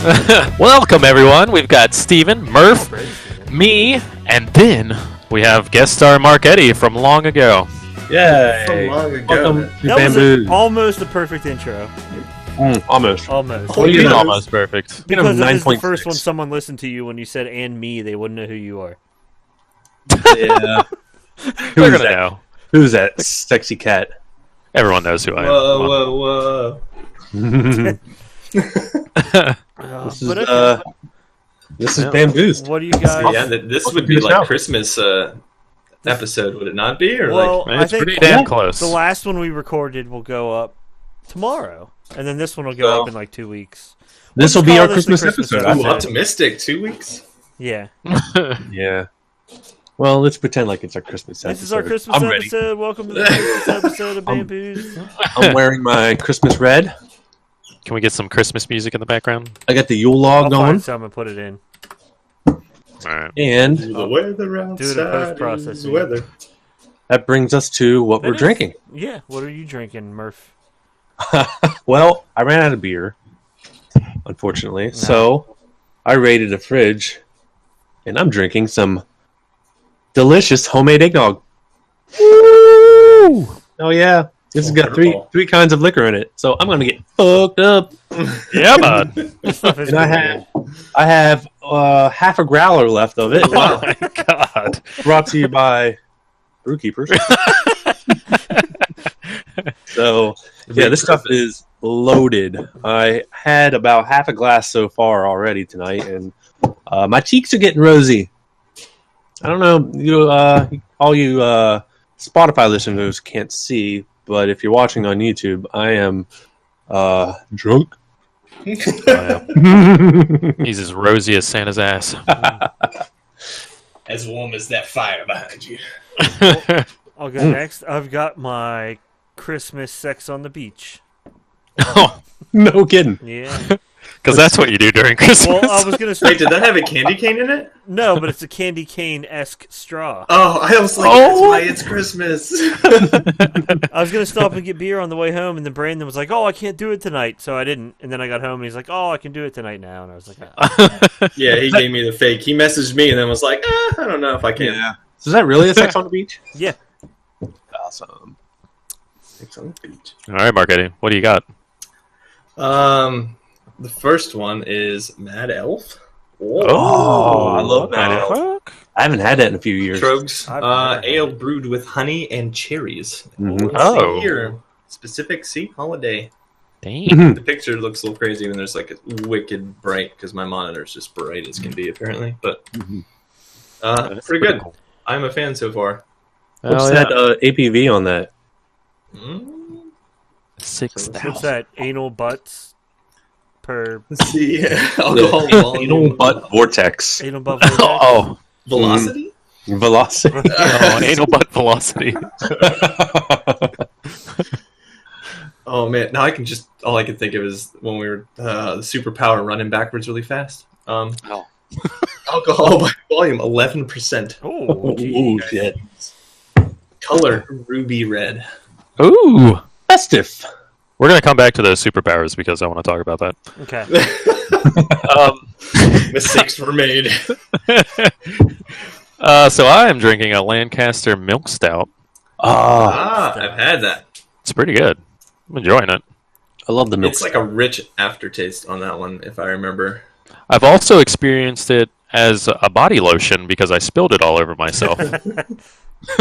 Welcome, everyone. We've got Steven, Murph, me, and then we have guest star Mark Eddy from long ago. Yeah, From long ago. welcome to That was Bamboozed. almost a perfect intro. Almost. Almost. What do you mean Yeah. almost perfect? Because if it's the 9.6. first one someone listened to you when you said "and me," they wouldn't know who you are. Yeah. They're gonna know. Who's that sexy cat? Everyone knows who I am. Whoa. This is Yeah. Bamboozed. What do you guys? Yeah, this would to be the like show. Christmas episode, would it not be? Or Well, Man, I it's think pretty damn close. the last one we recorded will go up tomorrow, and then this one will go up in like 2 weeks. This will Let's be call our this the Christmas Christmas episode. episode. Ooh, optimistic. 2 weeks. Yeah, Yeah. Well, let's pretend like it's our Christmas episode. this is our Christmas I'm ready. episode. Welcome to the Christmas episode of Bamboozed. I'm wearing my Christmas red. Can we get some Christmas music in the background? I got the Yule log I'll going. find some and put it in. All right. And The weather outside post-processing. is weather. that brings us to what we're That is- drinking. Yeah, what are you drinking, Murph? Well, I ran out of beer, unfortunately. So I raided the fridge, and I'm drinking some delicious homemade eggnog. Woo! Oh yeah, this has got three kinds of liquor in it, so I'm gonna get fucked up. Yeah, bud. This stuff is And I have half a growler left of it. Oh my god. Brought to you by Brewkeepers. So yeah, this stuff is loaded. I had about half a glass so far already tonight, and my cheeks are getting rosy. I don't know, all you Spotify listeners can't see, but if you're watching on YouTube, I am drunk. He's as rosy as Santa's ass. As warm as that fire behind you. I'll go next. I've got my Christmas sex on the beach. Oh, No kidding. Yeah. because that's what you do during Christmas. Well, I was gonna say Wait, did that have a candy cane in it? no, but it's a candy cane-esque straw. Oh, I was like, that's why it's Christmas. I was gonna stop and get beer on the way home, and then Brandon was like, "Oh, I can't do it tonight," so I didn't. And then I got home, and he's like, "Oh, I can do it tonight now," and I was like, "Ah." Yeah, he gave me the fake. He messaged me and then was like, I don't know if I can. Yeah. So is that really a sex on the beach? "Yeah." Awesome. Sex on the beach. All right, Mark Eddy, what do you got? The first one is Mad Elf. Oh, I love what Mad the Elf. fuck? I haven't had that in a few years. Trogs. I've never had Ale brewed with honey and cherries. Mhm. Oh. See here. Specific holiday. Dang. The picture looks a little crazy when there's like a wicked bright because my monitor's just bright as can be apparently. But That's pretty good. cool. I'm a fan so far. What's Oh, that yeah. APV on that? Mm. 6,000. What's that? Anal butts per Let's see. Alcohol volume. Anal butt vortex. anal butt. Oh, Velocity? Velocity. oh, anal butt velocity. Oh man, now I can just all I can think of is when we were the superpower running backwards really fast. Oh. Alcohol by volume 11%. Oh, Ooh, gee. shit. Color ruby red. Ooh. Festive. We're going to come back to those superpowers because I want to talk about that. Okay. Mistakes were made. So I am drinking a Lancaster Milk Stout. I've had that. It's pretty good. I'm enjoying it. I love the milk. It's like a rich aftertaste on that one, if I remember. I've also experienced it as a body lotion because I spilled it all over myself. It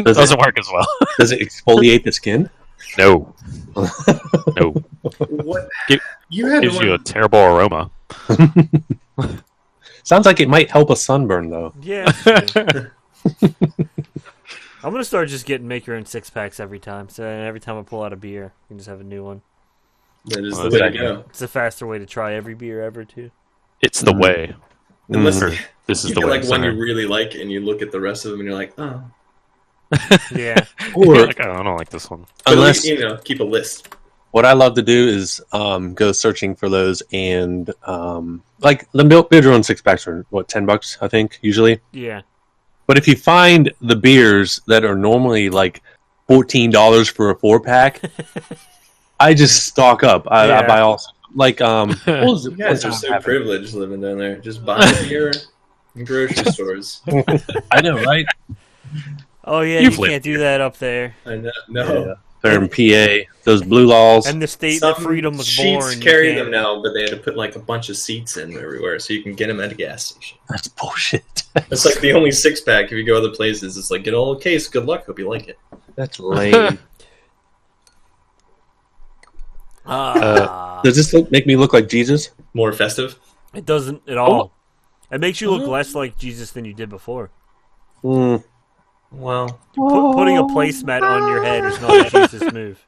Does it- doesn't work as well. Does it exfoliate the skin? No. No. What? Gi- You had Gives one. you a terrible aroma. Sounds like it might help a sunburn, though. Yeah. that's true. I'm gonna start just getting make your own 6-packs every time. So every time I pull out a beer, you can just have a new one. That is Oh, the way to that's go. It's a faster way to try every beer ever, too. It's the way. Unless Or this is you the get way. like one you sorry. really like and you look at the rest of them and you're like, oh. Yeah. Or Like, oh, I don't like this one. But at unless least, keep a list. what I love to do is go searching for those and like the milk beer on 6-packs are what, $10 I think usually. Yeah. But if you find the beers that are normally like $14 for a 4-pack, I just stock up. I Yeah. buy all 6 like what was it? You guys are What so happened? privileged living down there. Just buying beer in grocery stores. I know, right? Oh yeah, You've you lived can't do that up there. I know. No. Yeah. They're in PA. Those blue laws. And the state Some that freedom was sheets born. you carry can't- them now, but they had to put like a bunch of seats in everywhere so you can get them at a gas station. That's bullshit. It's like the only 6-pack. If you go other places, it's like, get a whole case. Good luck. Hope you like it. That's lame. Does this make me look like Jesus? More festive. It doesn't at all. It makes you look less like Jesus than you did before. Mm. Well, Putting a placemat on your head is not a Jesus move.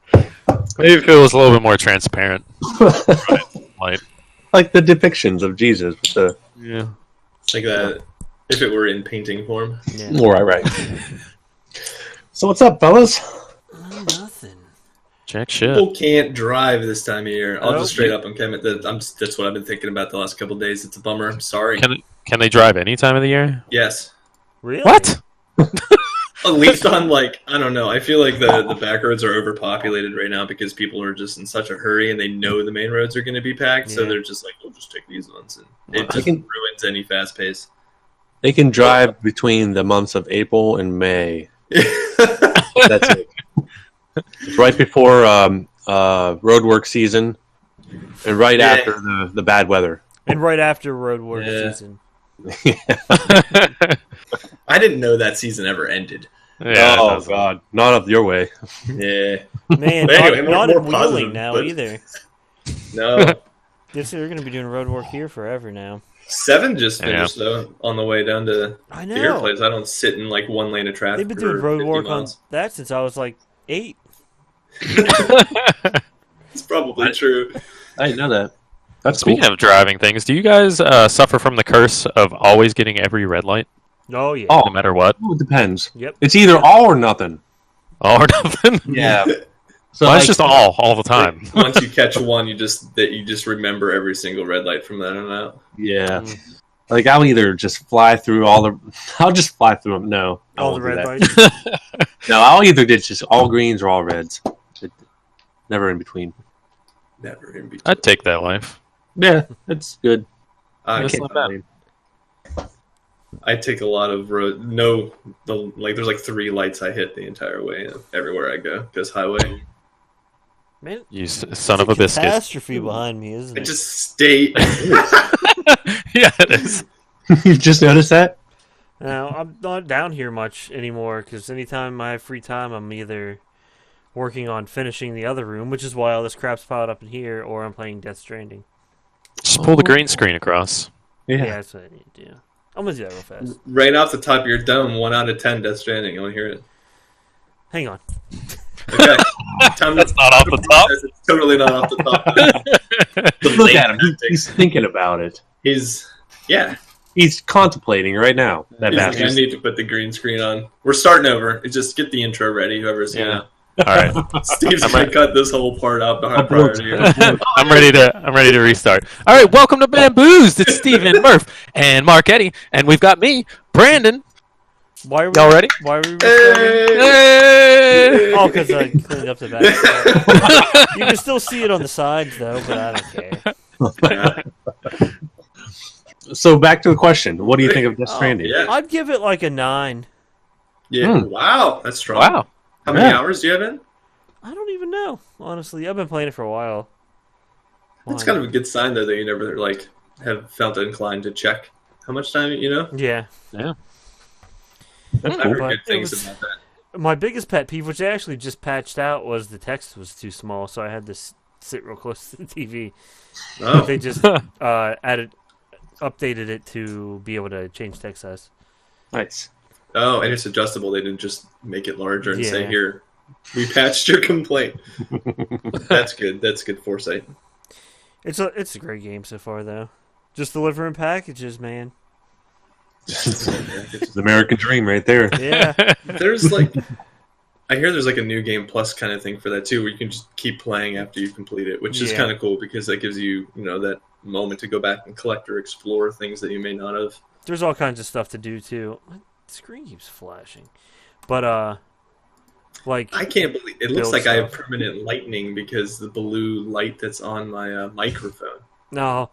Maybe if it was a little bit more transparent. Right. Like the depictions of Jesus. With the... Yeah. like that. If it were in painting form. Yeah. Right. So what's up, fellas? Nothing. Jack shit. People can't drive this time of year. I'll Nope. just straight up and commit that. That's what I've been thinking about the last couple of days. It's a bummer. I'm sorry. Can they drive any time of the year? Yes. Really? What? At least on like, I don't know. I feel like the back roads are overpopulated right now because people are just in such a hurry and they know the main roads are going to be packed. So Yeah. they're just like, we'll just take these ones. And it I just can- ruins any fast pace. They can drive between the months of April and May. That's it. It's right before roadwork season, and right Yeah. after the bad weather. And right after road work Yeah. season. I didn't know that season ever ended. Yeah. Oh God, not up your way. Yeah. Man, But anyway, not more in Wheeling positive, now but- either. No. They're going to be doing road work here forever now. 7 just Yeah. finished though on the way down to I to your know. place. I don't sit in like one lane of traffic. They've been doing for road 50 work on miles. that since I was like 8. It's probably true. I didn't know that. That's cool. Speaking of driving things, do you guys suffer from the curse of always getting every red light, Oh, yeah. Oh. no matter what? It depends. Yep. It's either all or nothing. All or nothing? Yeah. So Mine's like, just all the time. Once you catch one, you just remember every single red light from then on out. yeah. Like I'll either just fly through I'll just fly through them. No, I All the won't do red that. lights. No, I'll either do just all greens or all reds. Never in between. Never in between. I'd take that life. Yeah, it's good. I That's can't- not bad. I take a lot of road. No, there's like 3 lights I hit the entire way everywhere I go. Goes highway. Man, You son of a biscuit. catastrophe behind me, isn't I it? just stay. Yeah, it is. You just noticed that? Now, I'm not down here much anymore because anytime I have free time, I'm either working on finishing the other room, which is why all this crap's piled up in here, or I'm playing Death Stranding. Just pull the green screen across. Yeah, that's what I need to do. I'm going to do that real fast. Right off the top of your dome, 1 out of 10 Death Stranding. I want to hear it. Hang on. Okay. Time That's not off the top. It's totally not off the top. The Look late at him. tactics. He's thinking about it. Yeah. He's contemplating right now. That He's like, I bastard. need to put the green screen on. We're starting over. Just get the intro ready, whoever's seen Yeah. All right. it. Steve's I'm gonna ready. cut this whole part out behind prior to you. I'm ready to restart. All right, welcome to Bamboozed. It's Steven, Murph, and Mark Eddy, and we've got me, Brandon. Why are we, Y'all ready? Why are we restarting? Hey! Oh, because I cleaned up the back. You can still see it on the sides, though, but I don't care. So back to the question. What do you think of Death Stranding? Yeah. I'd give it like a 9. Yeah. Hmm. Wow, that's strong. Wow. How many Yeah. hours do you have in? I don't even know, honestly. I've been playing it for a while. That's Why? kind of a good sign, though, that you never like have felt inclined to check how much time you know. Yeah. That's I've cool. heard But good it things was- about that. My biggest pet peeve, which I actually just patched out, was the text was too small, so I had to sit real close to the TV. Oh, They just updated it to be able to change text size. Nice. oh, and it's adjustable. They didn't just make it larger and say, Yeah. "Here, we patched your complaint." That's good. That's good foresight. It's a great game so far, though. Just delivering packages, man. It's the American dream right there. Yeah. There's like, I hear there's like a new game plus kind of thing for that too, where you can just keep playing after you complete it, which is Yeah. kind of cool because that gives you, that moment to go back and collect or explore things that you may not have. There's all kinds of stuff to do too. The screen keeps flashing, but Like, I can't believe it looks build like I have stuff. permanent lightning because the blue light that's on my microphone. No,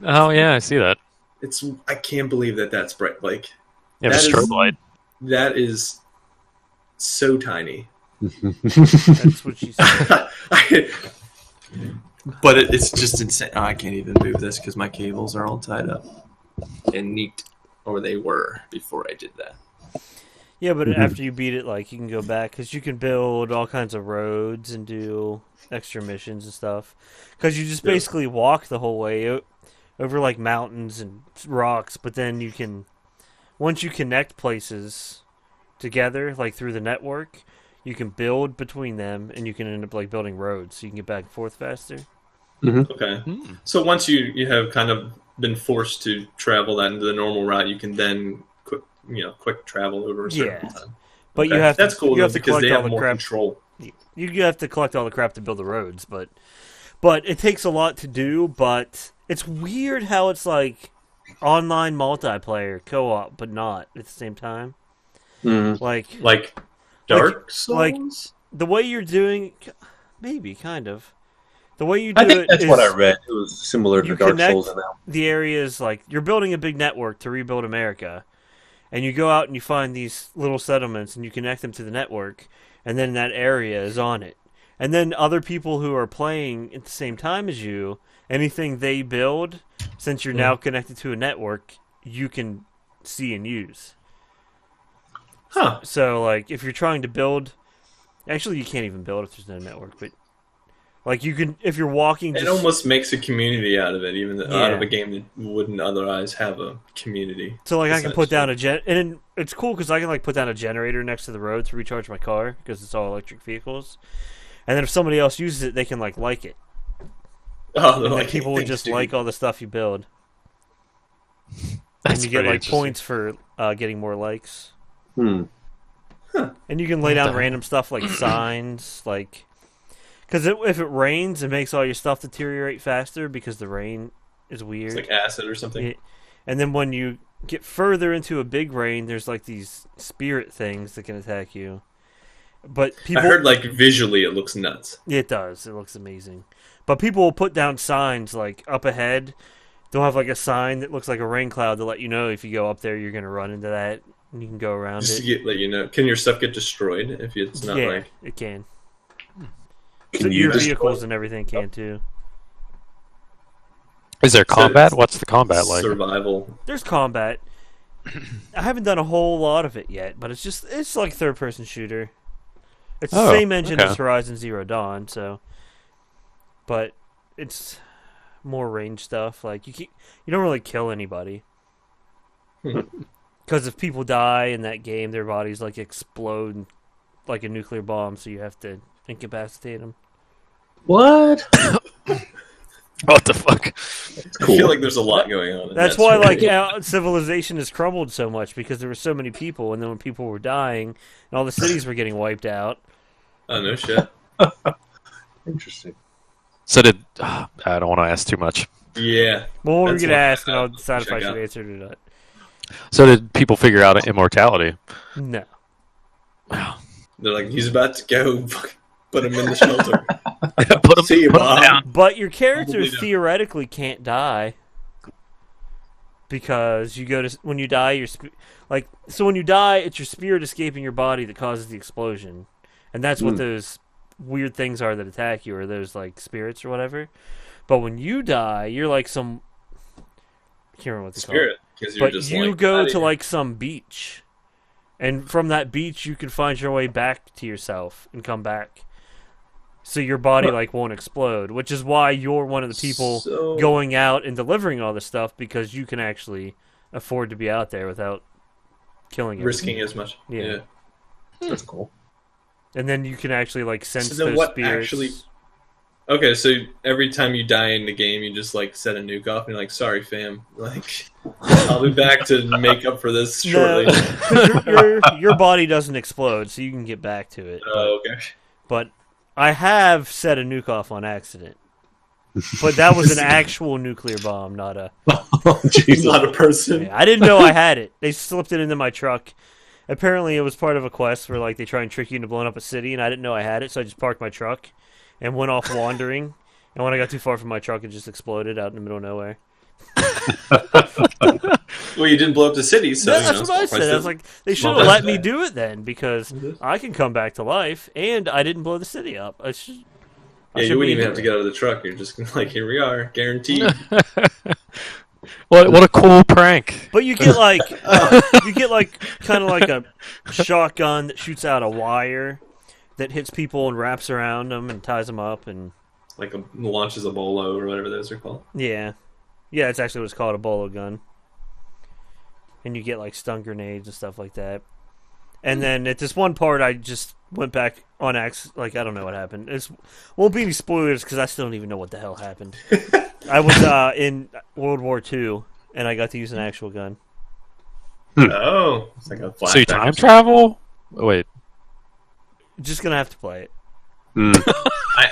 Oh yeah, I see that. I can't believe that's bright. Like You have a that strobe is light. that is so tiny. that's what she said. But it's just insane. Oh, I can't even move this because my cables are all tied up and neat, or they were before I did that. Yeah, but after you beat it, like, you can go back because you can build all kinds of roads and do extra missions and stuff. Because you just basically walk the whole way over like mountains and rocks, but then you can, once you connect places together, like through the network, you can build between them, and you can end up like building roads, so you can get back and forth faster. Okay. So once you have kind of been forced to travel that into the normal route, you can then quick travel over a certain time. But Okay. you have that's to, cool you though, have to because collect they all have the more crap. control. You have to collect all the crap to build the roads, but it takes a lot to do. But it's weird how it's like online multiplayer co-op, but not at the same time. Like Dark Souls. like the way you're doing, maybe kind of. The way you do I think it that's is what I read. It was similar to you Dark connect Souls in that. the areas, like you're building a big network to rebuild America, and you go out and you find these little settlements and you connect them to the network, and then that area is on it. And then other people who are playing at the same time as you, anything they build, since you're now connected to a network, you can see and use. Huh. So, like, if you're trying to build, actually, you can't even build if there's no network, but like you can, if you're walking, It almost makes a community out of it, even out of a game that wouldn't otherwise have a community. So, like, I can put down and it's cool because I can like put down a generator next to the road to recharge my car because it's all electric vehicles. And then if somebody else uses it, they can like it. Oh, And like people would just like all the stuff you build. That's And you get pretty like interesting. points for getting more likes. Hmm. And you can lay down random stuff like signs, like because if it rains, it makes all your stuff deteriorate faster because the rain is weird. It's like acid or something. Yeah. And then when you get further into a big rain, there's like these spirit things that can attack you. But people, I heard like visually it looks nuts. it does. It looks amazing. But people will put down signs like up ahead. They'll have like a sign that looks like a rain cloud to let you know if you go up there, you're going to run into that, and you can go around Just it. to let you know, can your stuff get destroyed if it's not like? It can. Can So you your destroy vehicles and everything can too. Is there combat? What's the combat like? Survival. There's combat. I haven't done a whole lot of it yet, but it's like third person shooter. It's the same engine okay. as Horizon Zero Dawn, but it's more range stuff. Like you don't really kill anybody because if people die in that game, their bodies like explode like a nuclear bomb, so you have to incapacitate them. What? What the fuck? I feel like there's a lot going on. That's why like civilization has crumbled so much because there were so many people, and then when people were dying and all the cities were getting wiped out. Oh no shit. Interesting. So I don't want to ask too much. Yeah. Well, we're That's gonna what ask, and I I'll decide if I check should out. answer it or not. So did people figure out immortality? No. They're like, he's about to go. Put him in the shelter. put them, See you, Bob. down. But your character Probably not. theoretically can't die because you go to when you die, when you die, it's your spirit escaping your body that causes the explosion, and that's what those weird things are that attack you, or those like spirits or whatever. But when you die, you're like some I can't remember what they call it. Spirit. Because you're But just you like, go outta to here. like some beach, and from that beach you can find your way back to yourself and come back. So your body like won't explode, which is why you're one of the people So- going out and delivering all this stuff because you can actually afford to be out there without killing it. risking as much. Yeah. Yeah. That's cool. And then you can actually like sense So then those what spirits. actually- Okay, so every time you die in the game, you just like set a nuke off, and you're like, "Sorry, fam. Like, I'll be back to make up for this shortly." No, 'cause your body doesn't explode, so you can get back to it. Oh, okay. But I have set a nuke off on accident. But that was an actual nuclear bomb, not a... Oh, Jesus. Not a person. I didn't know I had it. They slipped it into my truck apparently it was part of a quest where like they try and trick you into blowing up a city, and I didn't know I had it, so I just parked my truck and went off wandering. And when I got too far from my truck, it just exploded out in the middle of nowhere. Well, you didn't blow up the city, so That's what I said. I was like, they should have let me do it then, because I can come back to life, and I didn't blow the city up. Yeah, you wouldn't even have to get out of the truck. You're just like, here we are, guaranteed. What a cool prank! But you get like kind of like a shotgun that shoots out a wire that hits people and wraps around them and ties them up, and Like launches a bolo or whatever those are called. yeah, it's actually what it's called, a bolo gun. And you get like stun grenades and stuff like that. And then at this one part, I just went back on accident. Like, I don't know what happened. It won't be any spoilers because I still don't even know what the hell happened. I was in World War II, and I got to use an actual gun. Oh, it's like a So you flashback. time travel? Wait. Just gonna have to play it.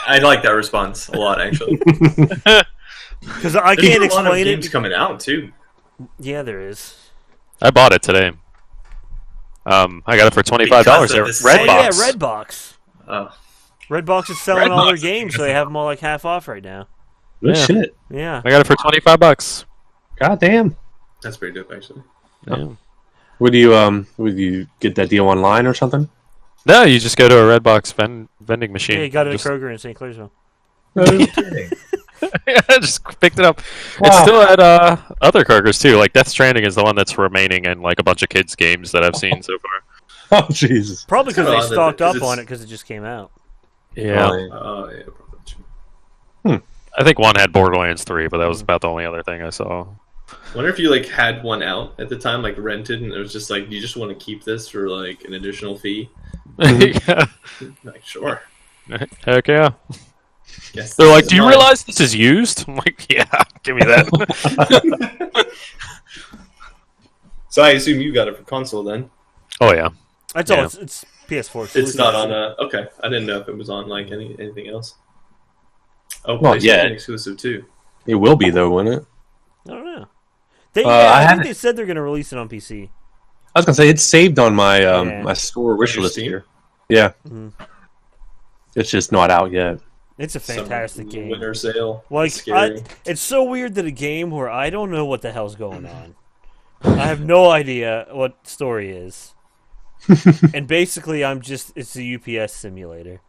I like that response a lot, actually. Because I can't There's a lot of explain games it. coming out too. Yeah, there is. I bought it today. I got it for $25 Because at of the Redbox. sale. Yeah, Redbox. Oh, Redbox is selling all their Redbox. games, so they have them all like half off right now. Good Yeah. shit. Yeah. I got it for $25. God damn. that's pretty dope, actually. Yeah. Would you get that deal online or something? No, you just go to a Redbox vending machine. Yeah, you got it at Just- Kroger in St. Clairsville. Yeah, just picked it up. Wow. It's still at other Krogers too. Like Death Stranding is the one that's remaining in like a bunch of kids' games that I've seen so far. Oh Jesus. Probably because Oh, they that- stocked up 'cause on it's- it because it just came out. Yeah, Oh yeah, probably true. I think one had Borderlands 3, but that was about the only other thing I saw. Wonder if you like had one out at the time, like rented, and it was just like, do you just want to keep this for like an additional fee? Yeah. Like, sure. Heck yeah. Guess They're this like, is "Do you mine." realize this is used?" I'm like, "Yeah, give me that." So I assume you got it for console then. Oh yeah. That's all. Yeah. It's PS4. It's exclusive. not on okay. I didn't know if it was on like anything else. Oh, Well, PlayStation yeah. exclusive too. It will be though, won't it? I don't know. They, I I think haven't- they said they're going to release it on PC. I was gonna say it's saved on my Yeah. my store wish Your list Steam? here. Yeah. Mhm. It's just not out yet. It's a fantastic Some game. Winter sale. Like, Scary. it's so weird that a game where I don't know what the hell's going on. I have no idea what story is. And basically, it's a UPS simulator.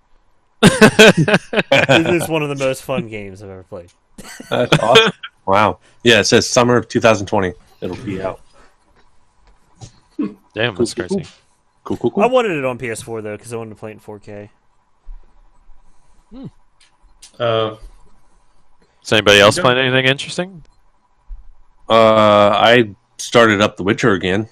It is one of the most fun games I've ever played. That's awesome. Wow. Yeah, it says summer of 2020. It'll be out. Damn, that's Cool, crazy. Cool, cool, I cool. wanted it on PS4 though because I wanted to play it in 4K. Is anybody else Okay. playing anything interesting? I started up The Witcher again.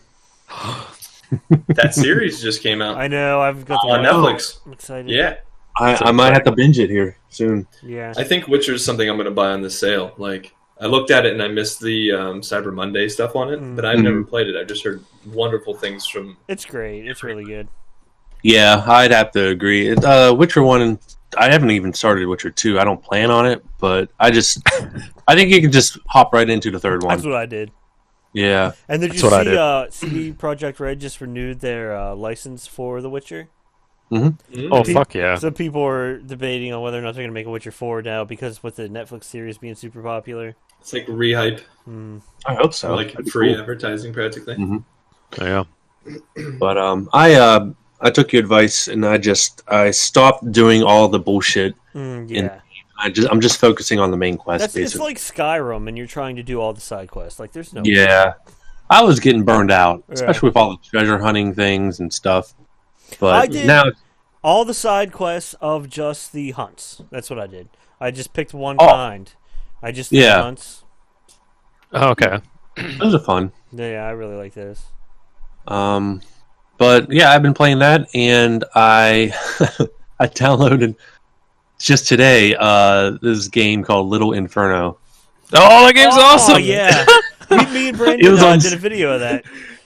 That series just came out I know. I've got the on Netflix. I'm excited. Yeah, I might have to binge it here soon. Yeah. I think Witcher is something I'm going to buy on the sale. Like, I looked at it and I missed the Cyber Monday stuff on it, but I've never played it. I've just heard wonderful things from. It's great. It's really good. Yeah, I'd have to agree. Witcher 1, I haven't even started Witcher 2. I don't plan on it, but I think you can just hop right into the third one. That's what I did. Yeah. And did you That's what I see CD Projekt Red just renewed their license for The Witcher? Oh fuck yeah! Some people are debating on whether or not they're going to make a Witcher 4 now because with the Netflix series being super popular. It's like rehype, I hope so. like That'd be free cool. advertising practically. Yeah. But I took your advice and I stopped doing all the bullshit. Yeah. I'm just focusing on the main quest. It's basically. like Skyrim and you're trying to do all the side quests. Like there's no Yeah, I was getting burned out, Yeah. especially with all the treasure hunting things and stuff. But I did now, all the side quests of just the hunts. That's what I did. I just picked one Oh. kind. I just did Yeah. hunts. Oh, okay. those are fun. Yeah, I really like this. But yeah, I've been playing that, and I I downloaded just today this game called Little Inferno. Oh, that game's awesome. Oh yeah, me and It Brandon was on- did a video of that.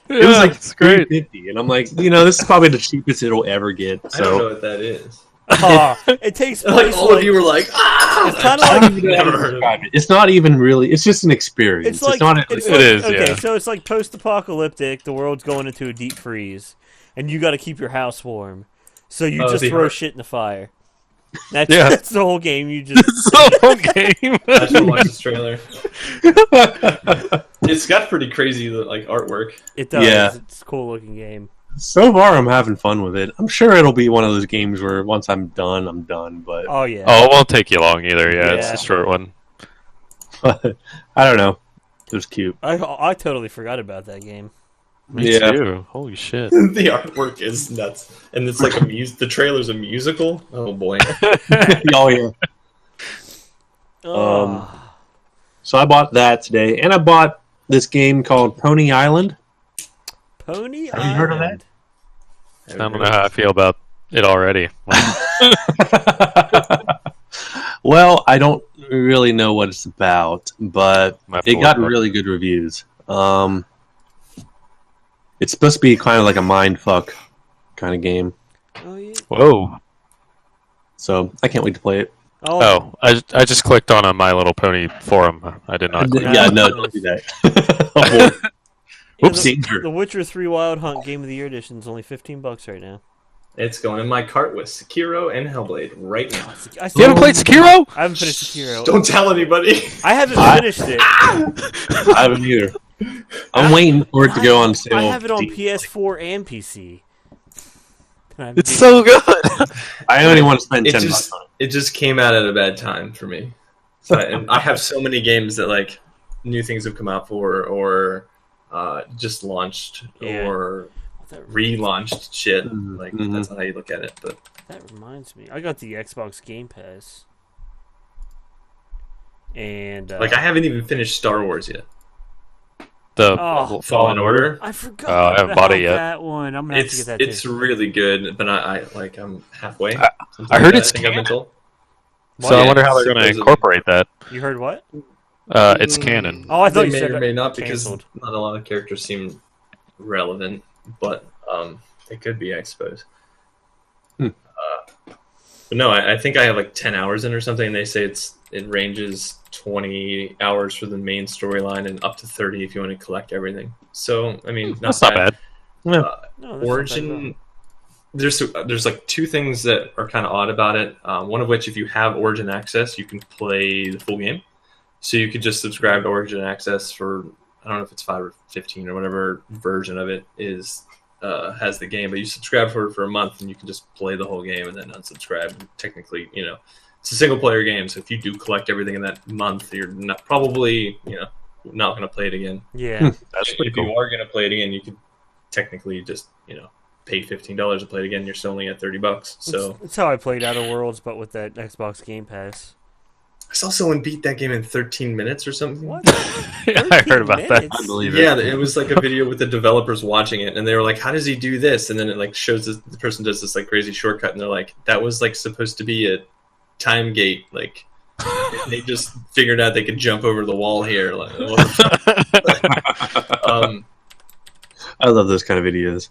It was like it's great. $3.50, and I'm like, this is probably the cheapest it'll ever get. I don't know So what that is. Oh, it takes Like place. all of you were like, ah! It's kind of I like don't even know how to describe it. It's not even really. It's just an experience. it's like not. it's It like, is, okay. yeah. So it's like post-apocalyptic. The world's going into a deep freeze, and you got to keep your house warm. So you Oh, just the throw art. shit in the fire. That's Yeah. that's the whole game. You just It's the whole game. I should watch this trailer. It's got pretty crazy like artwork. it does. Yeah. It's a cool looking game. So far, I'm having fun with it. I'm sure it'll be one of those games where once I'm done, I'm done. But Oh yeah. Oh, it won't take you long either. Yeah, it's Yeah. a short one. I don't know. It was cute. I totally forgot about that game. Me Yeah. too. Holy shit. The artwork is nuts, and it's like the trailer's a musical. Oh boy! Oh yeah. Oh. So I bought that today, and I bought this game called Pony Island. Pony Have you heard of Island. I don't know how I feel about it already. Well, I don't really know what it's about, but Might have to it got look up. really good reviews. It's supposed to be kind of like a mind fuck kind of game, Oh yeah. Whoa. so I can't wait to play it. Oh, I just clicked on a My Little Pony forum. I did not click. Yeah, no, don't do that. Oh, boy. Whoops, The Witcher 3 Wild Hunt Game of the Year edition is only $15 right now. It's going in my cart with Sekiro and Hellblade right now. You haven't played Sekiro? I haven't finished Sekiro. Don't tell anybody. I haven't finished it. I haven't either. I'm waiting for it to go on sale. I have it on PS4 and PC. It's so good. I only want to spend It $10 just on it just came out at a bad time for me. So and I have so many games that like new things have come out for, or just launched, Yeah. or That, relaunched shit. Mhm. Like Mhm. that's not how you look at it. But that reminds me. I got the Xbox Game Pass. And like I haven't even finished Star Wars yet. The Oh. Fallen Order. I forgot Oh, I haven't about bought it yet. that one. I'm gonna have to get that It's too. really good, but I'm halfway. I Something heard like that, it's I think I've been told. So I wonder how they're going to supposedly. incorporate that. You heard what? It's canon. Oh, I thought They you may said or may not, because canceled. not a lot of characters seem relevant, but they could be, I suppose. Hmm. But no, I think I have like 10 hours in or something, and they say it ranges 20 hours for the main storyline and up to 30 if you want to collect everything. So, I mean, That's not bad. No, that's not bad Origin, there's like two things that are kind of odd about it. One of which, if you have Origin access, you can play the full game. So you could just subscribe to Origin access for, I don't know if it's 5 or 15 or whatever version of it is, has the game, but you subscribe for a month and you can just play the whole game and then unsubscribe. Technically, it's a single player game, so if you do collect everything in that month, you're not probably, not going to play it again. Yeah. That's pretty If you cool. are going to play it again, you could technically just, pay $15 to play it again. You're still only at $30. So That's how I played Outer Worlds, but with that Xbox Game Pass. I saw someone beat that game in 13 minutes or something. What? I heard about that. I believe it. Yeah, it was like a video with the developers watching it, and they were like, "How does he do this?" And then it like shows the person does this like crazy shortcut, and they're like, "That was like supposed to be a time gate." Like they just figured out they could jump over the wall here. Like, what the fuck? I love those kind of videos.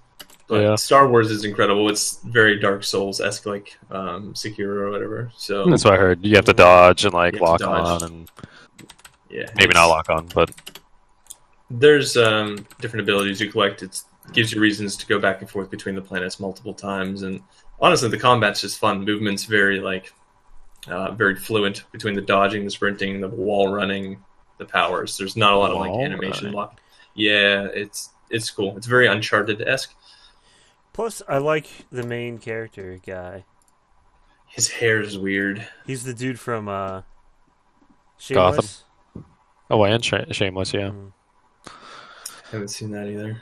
But Yeah. Star Wars is incredible. It's very Dark Souls-esque, like Sekiro or whatever. So That's what I heard. You have to dodge and like You have to lock dodge. on, and yeah, maybe not lock on, but There's different abilities you collect. It gives you reasons to go back and forth between the planets multiple times, and honestly, the combat's just fun. Movement's very very fluent between the dodging, the sprinting, the wall running, the powers. There's not a lot of like Wall animation running. lock. Yeah, it's cool. It's very Uncharted-esque. Plus, I like the main character guy. His hair is weird. He's the dude from Shameless. oh, and Shameless, yeah. Haven't seen that either.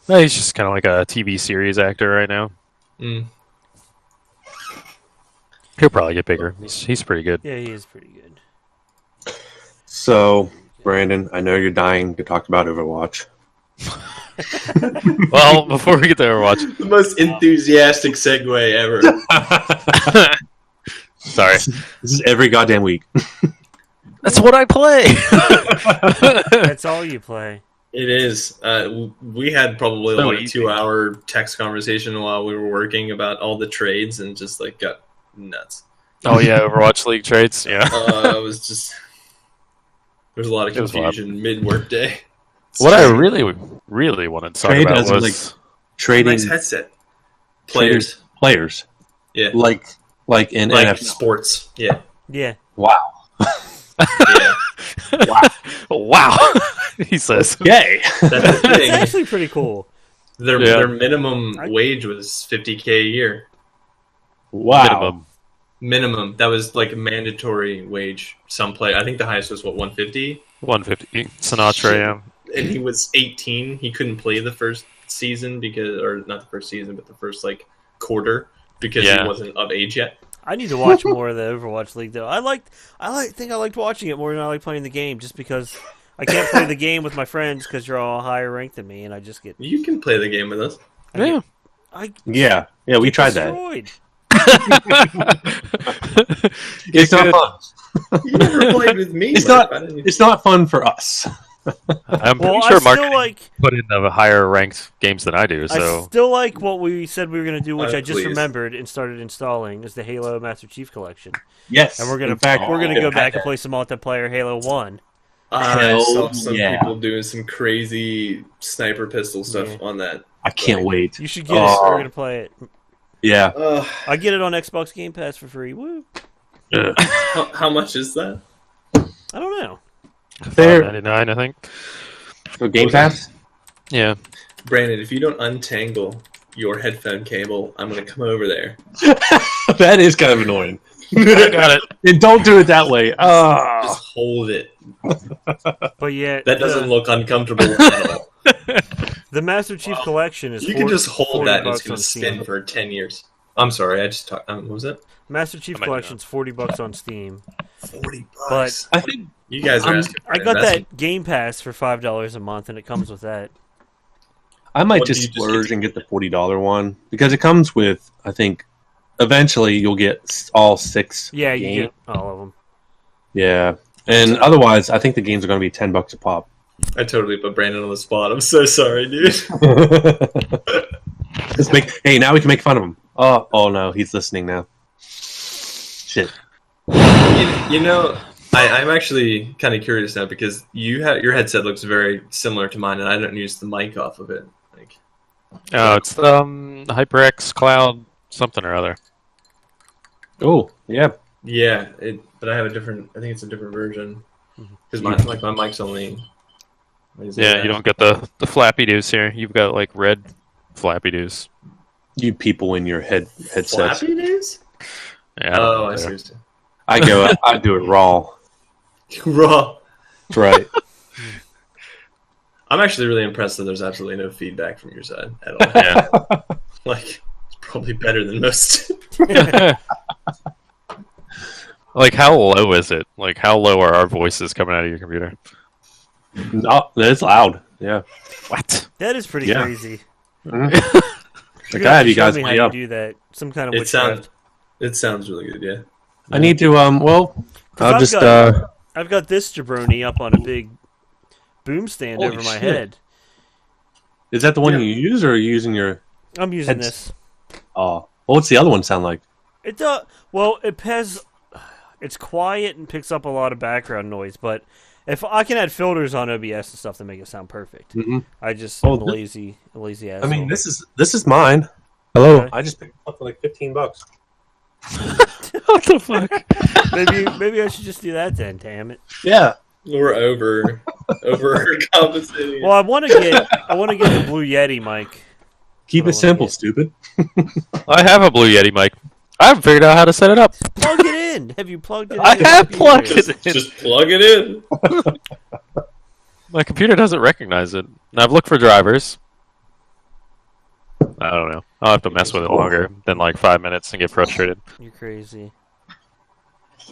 No, he's just kind of like a TV series actor right now. Mm. He'll probably get bigger. He's pretty good. Yeah, he is pretty good. So, Brandon, I know you're dying to talk about Overwatch. Well, before we get to Overwatch, The most enthusiastic segue ever. sorry, This is every goddamn week. that's what I play. That's all you play. It is. We had probably So like a easy. 2-hour text conversation while we were working about all the trades and just like got nuts. Oh yeah, Overwatch League trades. Yeah. It was just there's a lot of It was wild. confusion mid work day. What I really wanted to talk Trade about as in, was trading Nice headset. Players. players, Yeah. like in Like NFL. sports. Yeah. Yeah. Wow. Yeah. Wow. He says. Yay. That's the It's thing. actually pretty cool. Their minimum wage was $50K a year. Wow. Minimum. That was like a mandatory wage. I think the highest was 150. 150. Sinatra, yeah. And he was 18. He couldn't play the first season or not the first season, but the first like quarter because he wasn't of age yet. I need to watch more of the Overwatch League though. I think I liked watching it more than I like playing the game, just because I can't play the game with my friends because you're all higher ranked than me, and I just get. You can play the game with us. Yeah. Yeah, we tried that. Destroyed. It's not fun. You never played with me. It's not fun for us. I'm pretty Well, sure I Mark still like. put in the higher ranked games than I do, I so. still like what we said we were going to do, which I just Please. remembered and started installing, is the Halo Master Chief Collection. Yes. And we're gonna In fact, go back and play some multiplayer Halo 1. I saw some yeah. people doing some crazy sniper pistol stuff on that. I can't wait. You should get it. We're going to play it. Yeah. I get it on Xbox Game Pass for free. Woo! How much is that? I don't know. Fair. $5.99, I think. So Game Pass? Yeah. Brandon, if you don't untangle your headphone cable, I'm going to come over there. That is kind of annoying. I got it. And don't do it that way. Oh. Just hold it. But yeah, That doesn't look uncomfortable at all. the Master Chief Collection is You can just hold that and it's $40 going on to Steam. spin for 10 years. I'm sorry, I just talked. What was that? Master Chief I might Collection's $40 on Steam. $40. But I think You guys are asking for I an got investment. that Game Pass for $5 a month, and it comes with that. I might What do just you just splurge get? and get the $40 one because it comes with, I think, eventually you'll get all 6 Yeah, you games. get all of them. Yeah. And otherwise, I think the games are going to be $10 a pop. I totally put Brandon on the spot. I'm so sorry, dude. Hey, now we can make fun of him. Oh no, he's listening now. Shit. You know, I'm actually kind of curious now because your headset looks very similar to mine, and I don't use the mic off of it. Like, Oh, it's HyperX Cloud something or other. Oh, yeah. yeah, but I have a different. I think it's a different version because my mic's only. Yeah, you don't get the flappy doos here. You've got like red flappy doos. You people in your headsets. Flappy days. Yeah, I don't know I there. see. I do it raw. Raw. That's right. I'm actually really impressed that there's absolutely no feedback from your side at all. Yeah. Like, it's probably better than most. Like, how low is it? Like, how low are our voices coming out of your computer? No, it's loud. Yeah. What? That is pretty Yeah. crazy. Like, You're I have you show guys me how way you up. do that. Some kind of It witchcraft. sounds really good. Yeah. I need to, well, I'll I've just, I've got this jabroni up on a big boom stand Holy over my shit. head. is that the one Yeah. you use, or are you using your, I'm using Heads- this. well, what's the other one sound like? It does. Well, it has. It's quiet and picks up a lot of background noise, but if I can add filters on OBS and stuff to make it sound perfect, Mhm. I just Oh, am a lazy I asshole. mean, this is mine. Hello. Okay. I just picked it up for like $15. What the fuck? maybe I should just do that then. Damn it. Yeah. We're over compensating. Well, I want to get the Blue Yeti mic. Keep I it simple, like it. stupid. I have a Blue Yeti mic. I haven't figured out how to set it up. Plug it in. Have you plugged it in? I have plugged it in. Just plug it in. My computer doesn't recognize it. And I've looked for drivers. I don't know. I'll have to mess with it longer than like 5 minutes and get frustrated. You're crazy.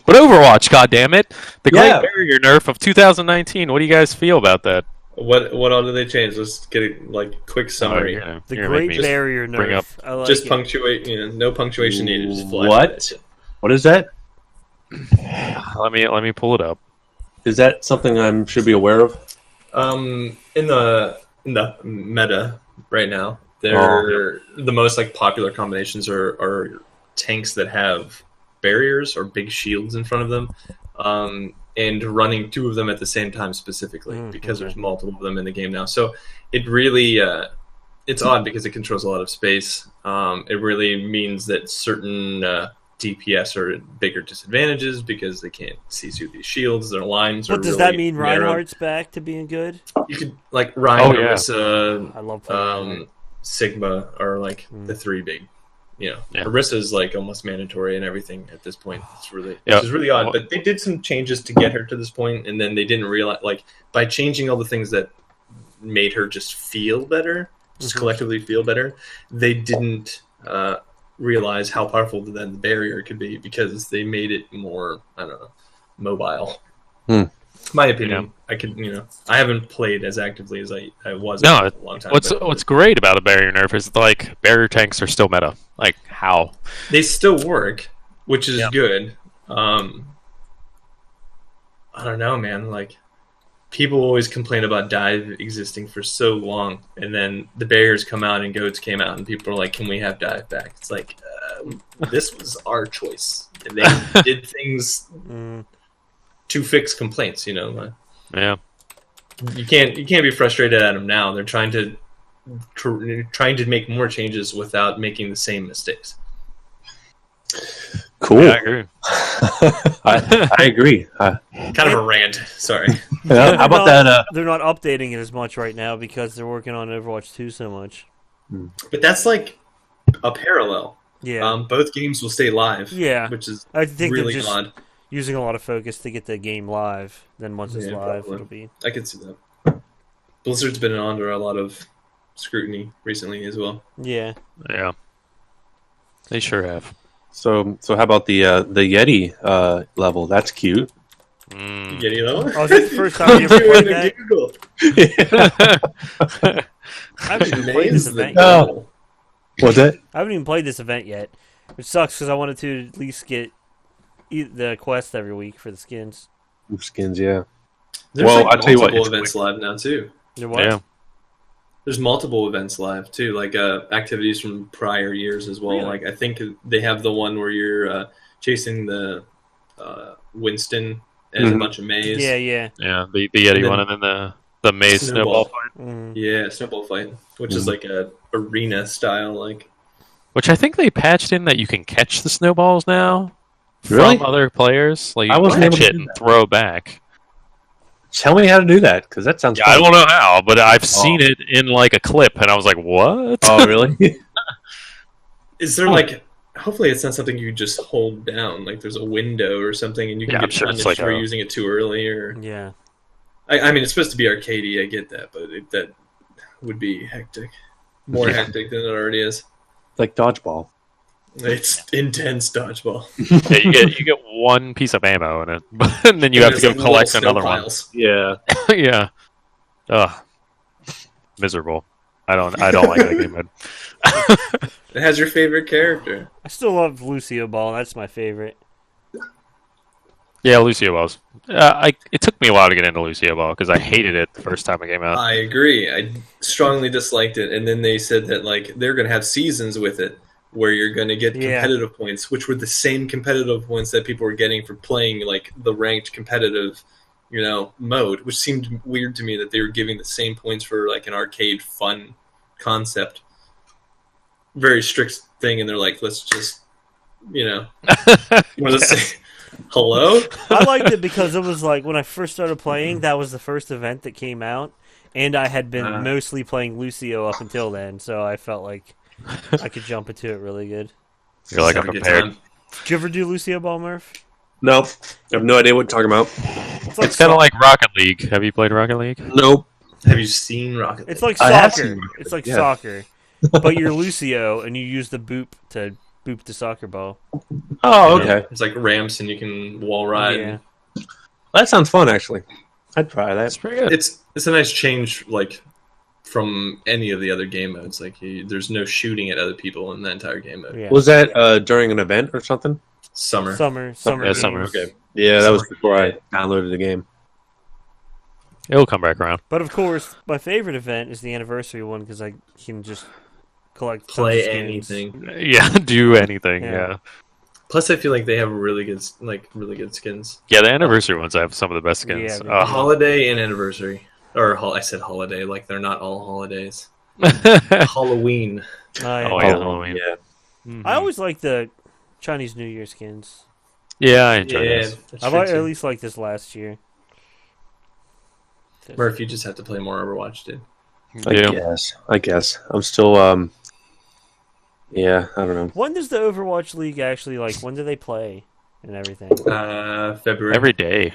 But Overwatch, goddammit! The Yeah. Great Barrier nerf of 2019. What do you guys feel about that? What all did they change? Let's get a quick summary. The You're gonna make Great me- Barrier bring up- nerf. I like Just it. punctuate. No punctuation needed. Just fly What? by it. What is that? Let me pull it up. Is that something I should be aware of? In the meta right now, they're the most like popular combinations are tanks that have barriers or big shields in front of them, and running 2 of them at the same time specifically because there's multiple of them in the game now. So it really it's odd because it controls a lot of space. It really means that certain DPS are at bigger disadvantages because they can't see through these shields. Their lines are. But does really that mean narrow. Reinhardt's back to being good? You could like Ryan, Oh, yeah. Orisa, I love playing Sigma are like the three big. You know, Yeah. Orisa is like almost mandatory and everything at this point. It's really, Yeah. which is really odd. But they did some changes to get her to this point, and then they didn't realize, like, by changing all the things that made her just feel better, just collectively feel better, they didn't realize how powerful then the barrier could be because they made it more, I don't know, mobile. My opinion. I could, I haven't played as actively as I was No, a long time. What's great about a barrier nerf is like barrier tanks are still meta. Like how they still work, which is good. I don't know, man. Like people always complain about dive existing for so long, and then the barriers come out and goats came out, and people are like, "Can we have dive back?" It's like this was our choice. And they did things to fix complaints. Yeah. You can't be frustrated at them now. They're trying to make more changes without making the same mistakes. Cool. Yeah, I agree. I agree. Kind of a rant. Sorry. How about that? They're not updating it as much right now because they're working on Overwatch 2 so much. But that's like a parallel. Yeah. Both games will stay live. Yeah. Which is I think really they're just odd. using a lot of focus to get the game live. Then once it's live, probably. it'll be... I can see that. Blizzard's been under a lot of scrutiny recently as well. Yeah. Yeah. They sure have. So how about the Yeti level? That's cute. You get it though? Oh, is that the first time you ever played that? I haven't even played this event yet. Oh. What's that? I haven't even played this event yet. Which sucks because I wanted to at least get the quest every week for the skins. Skins, yeah. There's Well, like I'll tell you what, multiple it's events live now too. What? Yeah. There's multiple events live too, like activities from prior years as well. Really? Like I think they have the one where you're chasing the Winston and a bunch of maze. Yeah, yeah. Yeah, the Yeti then one, and then the maze snowball fight. Yeah, snowball fight, which is like a arena style. Like Which I think they patched in that you can catch the snowballs now Really? from other players. Like you I wasn't catch able to it do and that. throw back. Tell me how to do that, because that sounds Yeah, fun. I don't know how, but I've seen it in like a clip, and I was like, "What?" Oh, really? is there like? Hopefully, it's not something you just hold down. Like there's a window or something, and you can Yeah, I'm get sure it's punished like for a- using it too early. Or Yeah. I mean, it's supposed to be arcadey. I get that, but that would be hectic, more hectic than it already is. Like dodgeball. It's intense dodgeball. Yeah, you get one piece of ammo in it, and then you have to go There's, like, collect little another snow one. piles. Yeah. Yeah. Ugh. Miserable. I don't like that game, man. It has your favorite character. I still love Lucio Ball. That's my favorite. Yeah, Lucio Balls. It took me a while to get into Lucio Ball because I hated it the first time it came out. I agree. I strongly disliked it, and then they said that like they're going to have seasons with it where you're going to get Yeah. competitive points, which were the same competitive points that people were getting for playing like the ranked competitive, mode, which seemed weird to me that they were giving the same points for like an arcade fun concept. Very strict thing, and they're like, let's just, what is it? Hello? I liked it because it was like when I first started playing, that was the first event that came out, and I had been mostly playing Lucio up until then, so I felt like I could jump into it really good. You're like, Just I'm have a good prepared. time. Did you ever do Lucio Ball, Murph? Nope. I have no idea what you're talking about. It's kind of like Rocket League. Have you played Rocket League? Nope. Have you seen Rocket League? It's like I have soccer. seen Rocket It's like League, yeah. soccer, but you're Lucio, and you use the boop to boop the soccer ball. Oh, okay. It's like ramps, and you can wall ride. Yeah. That sounds fun, actually. I'd try It's that. pretty good. It's a nice change, like from any of the other game modes. Like there's no shooting at other people in the entire game mode. Yeah. Was that during an event or something? Summer. Summer Yeah, games. summer. Okay. Yeah, that was Summer. before I downloaded the game. It'll come back around. But of course, my favorite event is the anniversary one because I can just collect tons Play of skins. anything. Yeah, do anything. Yeah. Yeah. Plus, I feel like they have really good skins. Yeah, the anniversary ones have some of the best skins. Yeah, they do. Holiday and anniversary, or I said holiday, like they're not all holidays. Halloween. I, Oh, yeah, Halloween. Yeah. Mhm. I always like the Chinese New Year skins. Yeah, I enjoy Yeah, this. that's I've true, at too. least liked this last year. Murph, you just have to play more Overwatch, dude. I guess. I'm still, yeah, I don't know. When does the Overwatch League actually when do they play and everything? February. Every day.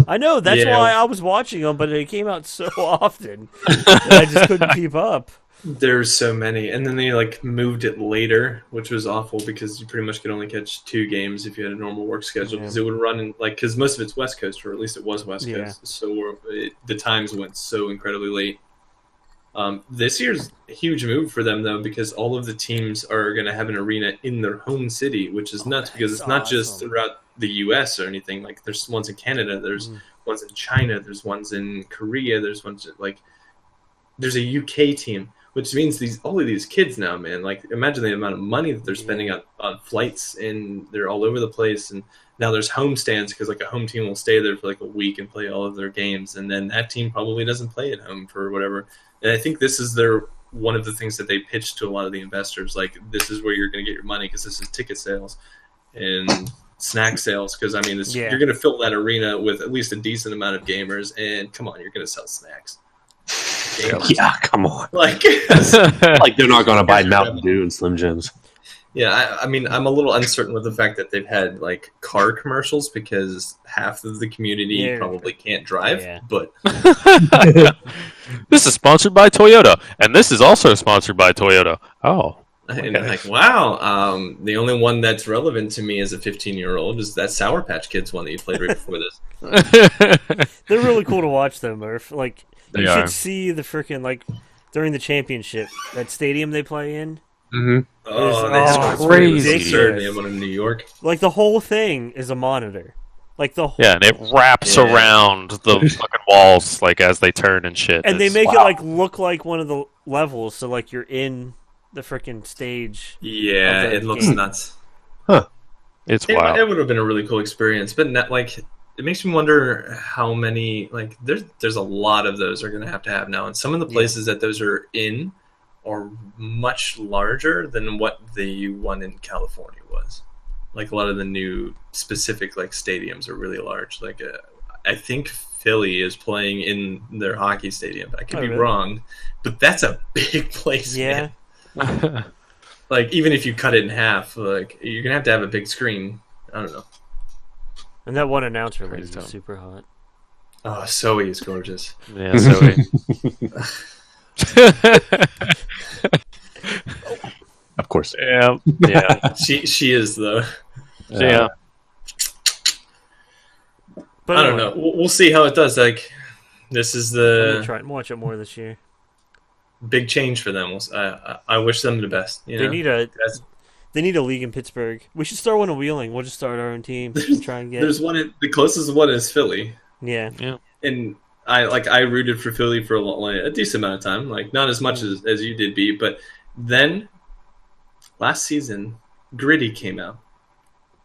I know, that's Yeah. why I was watching them, but it came out so often that I just couldn't keep up. There's so many, and then they moved it later, which was awful because you pretty much could only catch 2 games if you had a normal work schedule because it would run in because most of it's West Coast, or at least it was West Coast. So the times went so incredibly late. This year's a huge move for them though because all of the teams are going to have an arena in their home city, which is nuts because it's not just throughout the U.S. or anything. Like there's ones in Canada, there's ones in China, there's ones in Korea, there's ones there's a UK team. Which means all of these kids now, man. Like, imagine the amount of money that they're spending on flights, and they're all over the place. And now there's home stands because a home team will stay there for a week and play all of their games, and then that team probably doesn't play at home for whatever. And I think this is one of the things that they pitch to a lot of the investors. This is where you're going to get your money because this is ticket sales and snack sales. Because you're going to fill that arena with at least a decent amount of gamers, and come on, you're going to sell snacks. Yeah, come on. Like they're not going to buy Mountain Dew and Slim Jims. Yeah, I'm a little uncertain with the fact that they've had car commercials because half of the community probably can't drive. Yeah. But This is sponsored by Toyota, and this is also sponsored by Toyota. Oh, and okay. wow, the only one that's relevant to me as a 15-year-old is that Sour Patch Kids one that you played right before this. They're really cool to watch though, Murph. They You are. should see the freaking during the championship, that stadium they play in. Mm-hmm. Oh, It's that's crazy. Stadium one in New York. The whole thing is a monitor. Yeah, and it wraps around the fucking walls as they turn and shit. And they It's- make it look like one of the levels, so you're in the freaking stage. Yeah, of the it looks game. nuts. it's It wild. would have been a really cool experience, but not, it makes me wonder how many there's a lot of those are going to have now, and some of the places that those are in are much larger than what the one in California was. A lot of the new specific stadiums are really large. I think Philly is playing in their hockey stadium. I could be really? wrong, but that's a big place. Yeah. Man. Even if you cut it in half, you're gonna have to have a big screen. I don't know. And that one announcer lady Crazy was town. super hot. Oh, Zoe is gorgeous. Yeah, so Of course. yeah. She is though. Yeah. But I don't know. We'll see how it does. This is I'm gonna the try and watch it more this year. big change for them. I wish them the best. You know? They need a league in Pittsburgh. We should start one in Wheeling. We'll just start our own team and try and get. There's one. The closest one is Philly, Yeah. and I rooted for Philly for a decent amount of time. Not as much as you did, B. But then last season, Gritty came out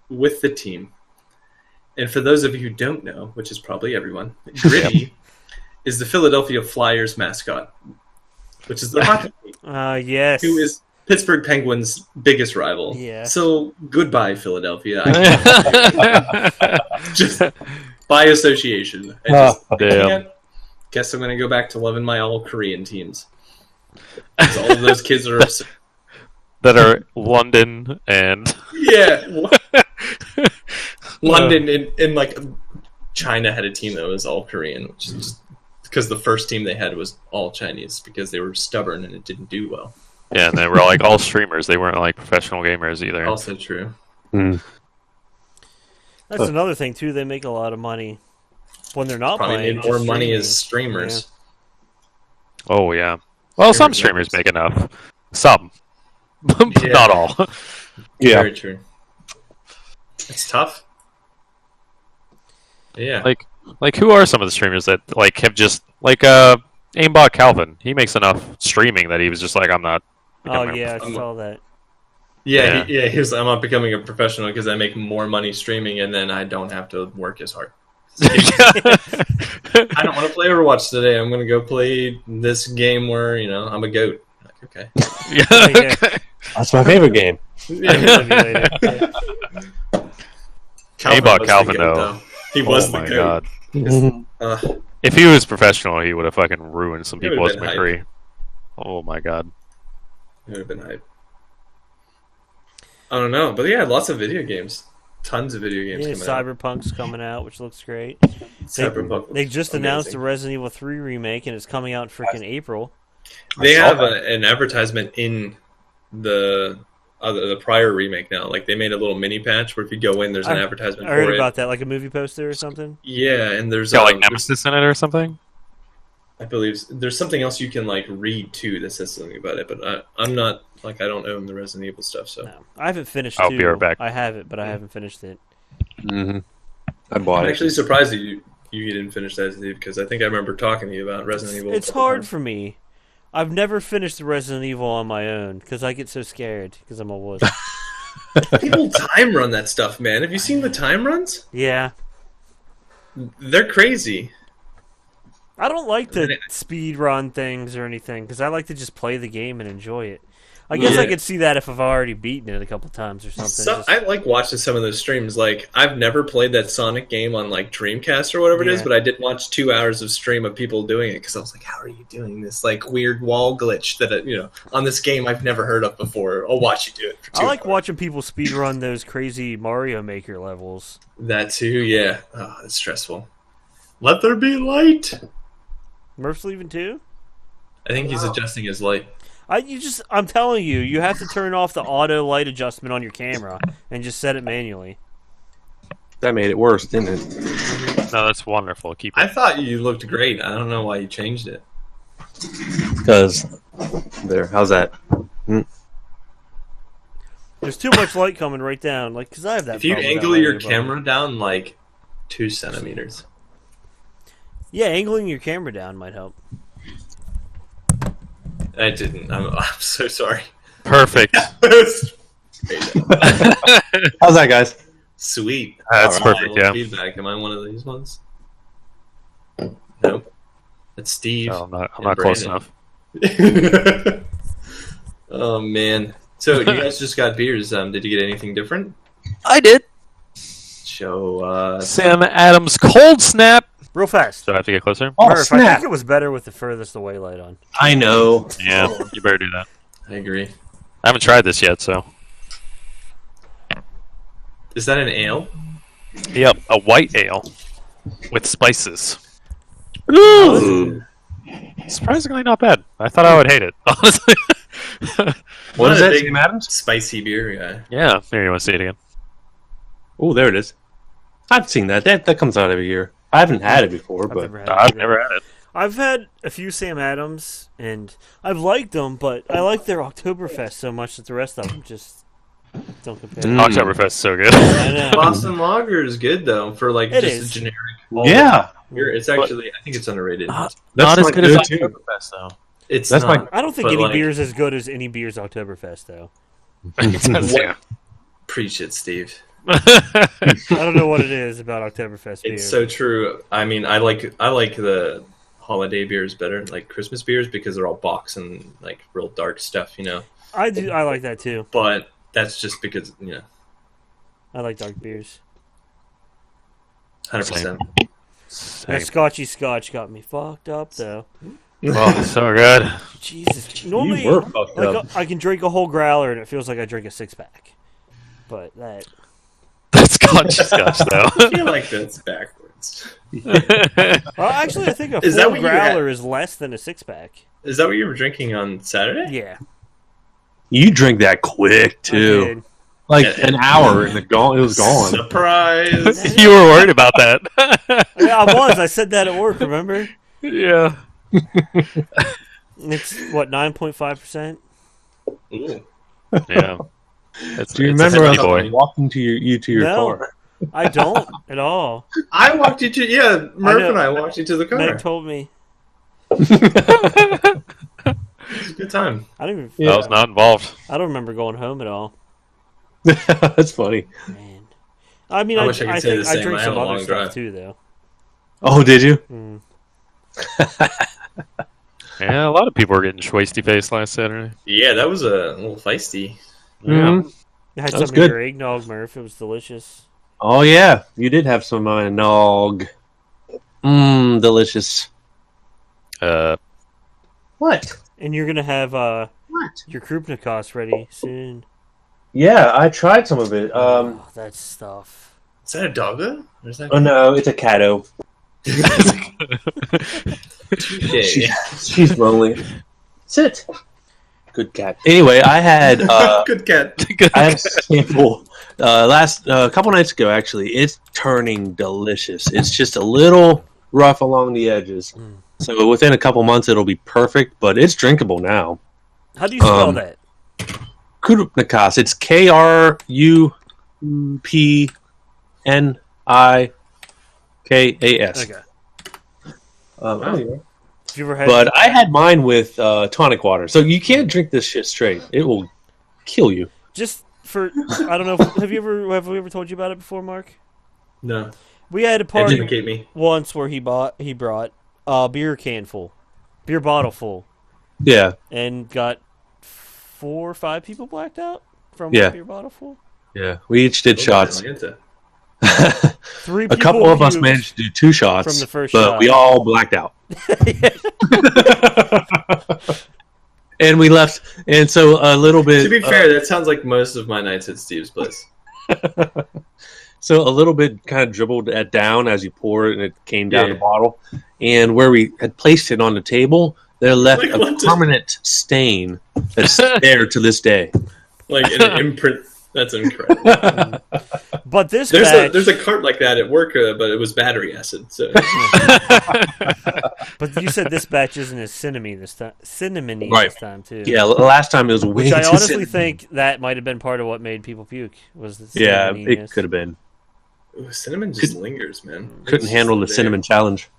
with the team. And for those of you who don't know, which is probably everyone, Gritty is the Philadelphia Flyers mascot, which is the hockey team, Yes. who is Pittsburgh Penguins' biggest rival. Yeah. So goodbye, Philadelphia. Just by association. I Damn. guess I'm going to go back to loving my all Korean teams. 'Cause all of those kids are That are London and London and China had a team that was all Korean, which is just because the first team they had was all Chinese because they were stubborn and it didn't do well. yeah, and they were all streamers. They weren't professional gamers either. Also true. That's another thing too. They make a lot of money when they're not Probably playing. made more just money streaming. as streamers. Oh yeah. Well, some Streamers streamers make enough. Some, but Yeah. not all. Yeah. Very true. It's tough. Yeah. Who are some of the streamers that have just Aimbot Calvin? He makes enough streaming that he was just I'm not. Oh becoming a yeah, I saw that. Yeah. He was. I'm not becoming a professional because I make more money streaming and then I don't have to work as hard. I don't want to play Overwatch today. I'm going to go play this game where I'm a goat. Like, okay. Yeah. That's my favorite game. Simulator. Yeah. He bought was the Calvin, goat, though. He was Oh the my goat. god! If he was professional, he would have fucking ruined some He would've people's been hype. McCree. Oh my god! It would have been hype. I don't know, but yeah, lots of video games. Tons of video games Yeah, coming out. Cyberpunk's coming out, which looks great. Cyberpunk. They just amazing. announced the Resident Evil 3 remake, and it's coming out in freaking April. They I saw have that. an advertisement in the prior remake now. Like they made a little mini patch where if you go in, there's an advertisement I heard for about it. that, like a movie poster or something. Yeah, and there's Got like Nemesis in it or something. I believe there's something else you can like read too that says something about it. But I'm not like I don't own the Resident Evil stuff, so No, I haven't finished. I'll 2. be right back. I have it, but I haven't finished it. Mm-hmm. I bought I'm it. actually surprised that you didn't finish that, Steve, because I think I remember talking to you about Resident Evil. It's hard for me. I've never finished the Resident Evil on my own because I get so scared because I'm a wuss. People time run that stuff, man. Have you seen the time runs? Yeah, They're crazy. I don't like to speed run things or anything because I like to just play the game and enjoy it. I guess I Yeah. could see that if I've already beaten it a couple times or something. Just- I like watching some of those streams. Like I've never played that Sonic game on like Dreamcast or whatever it is, Yeah. but I did watch 2 hours of stream of people doing it because I was like, "How are you doing this like weird wall glitch that on this game I've never heard of before?" I'll watch you do it. For 2 I like hours. watching people speed run those crazy Mario Maker levels. that too. Yeah, oh, it's stressful. Let there be light. Murph's leaving too? I think he's adjusting his light. I'm telling you, you have to turn off the auto light adjustment on your camera and just set it manually. That made it worse, didn't it? No, that's wonderful. Keep I it. thought you looked great. I don't know why you changed it. Because there, how's that? There's too much light coming right down, like because I have that. If you problem with angle that your light, but- camera down like 2 centimeters. yeah, angling your camera down might help. I didn't. I'm so sorry. Perfect. How's that, guys? Sweet. That's All right, perfect, well, yeah. Feedback. Am I one of these ones? Nope. That's Steve. No, I'm not and close Brandon. enough. Oh man. So you guys just got beers. Did you get anything different? I did. Show Sam Adams Cold Snap. Real fast. Do I have to get closer? Oh, Murph, I snap! think it was better with the furthest away light on. I know. Yeah, you better do that. I agree. I haven't tried this yet, so. Is that an ale? Yep, a white ale with spices. Ooh. Surprisingly not bad. I thought I would hate it, honestly. What Not is a that, big Sam Adams? Spicy beer guy. Yeah, there you want to see it again. Oh, there it is. I've seen that. That comes out every year. I haven't had it before, I've but never had I've it. never had it. I've had a few Sam Adams, and I've liked them, but I like their Oktoberfest so much that the rest of them just don't compare. Oktoberfest is so good. I know. Boston Lager is good though for like It just is. a generic. yeah, beer. It's actually I think it's underrated. Not That's as my good as go-to. Oktoberfest, though. It's That's not. I don't think But, any like- beer's as good as any beer's Oktoberfest, though. Yeah. Preach it, Steve. I don't know what it is about Oktoberfest beer. It's so true. I mean, I like the holiday beers better, like Christmas beers, because they're all box and like real dark stuff, I like that too. But that's just because I like dark beers. 100%. That Scotchy Scotch got me fucked up though. Oh, so good. Jesus. Normally, you were fucked like up. I can drink a whole growler and it feels like I drink a 6-pack. But that That's Scotch, though. I feel like that's backwards. well, actually, I think a Is that full what you had? growler is less than a 6-pack. Is that what you were drinking on Saturday? Yeah, you drink that quick I too. did. Like an hour and it was gone. Surprise! You were worried about that. Yeah, I was. I said that at work. Remember? Yeah. It's what 9.5%. Ooh. Yeah. It's, Do you it's a remember heavy us boy? walking to your No. car? I don't at all. I walked you to Murph know. and I walked you to the car. Meg told me. It was a good time. I don't even. I was not involved. I don't remember going home at all. That's funny. Man. I mean, I I wish I could say think the I same. drink I some have a other long stuff drive. too, though. Oh, did you? Mm. Yeah, a lot of people were getting schwasty face last Saturday. Yeah, that was a little feisty. Mhm. I had That was some of good. your eggnog, Murph. It was delicious. Oh yeah, you did have some nog. Delicious. What? And you're gonna have What? your Krupnikos ready soon. Yeah, I tried some of it. Oh, that stuff. Is that a doggo? Or is that Oh no, it's a catto. Touche. She's lonely. Sit. Good cat. Anyway, I had Good cat. I had a sample last a couple nights ago. Actually, it's turning delicious. It's just a little rough along the edges. So within a couple months, it'll be perfect. But it's drinkable now. How do you spell that? Krupnikas. It's Krupnikas. Okay. Anyway. Have you ever had? But I had mine with tonic water, so you can't drink this shit straight. It will kill you. Just for I don't know. Have we ever told you about it before, Mark? No. We had a party Educate me. once where he brought a beer bottle full, Yeah, and got 4 or 5 people blacked out from Yeah. one beer bottle full. yeah. We each did shots. Atlanta. 3 A people couple of us puked managed to do 2 shots, from the first but shot. we all blacked out. And we left, and so a little bit. To be fair, that sounds like most of my nights at Steve's place. So a little bit kind of dribbled it down as you pour it, and it came down Yeah. the bottle. And where we had placed it on the table, there left Like, a what the- permanent stain that's there to this day. Like an imprint. That's incredible. But this There's batch, there's a cart like that at work, but it was battery acid. So but you said this batch isn't as cinnamony this time. Right. This time too. Yeah, last time it was way Which I too honestly cinnamon. think that might have been part of what made people puke. Was the Yeah, cinnamoniness. it could have been. Ooh, cinnamon just lingers, man. Couldn't It's handle the just cinnamon challenge.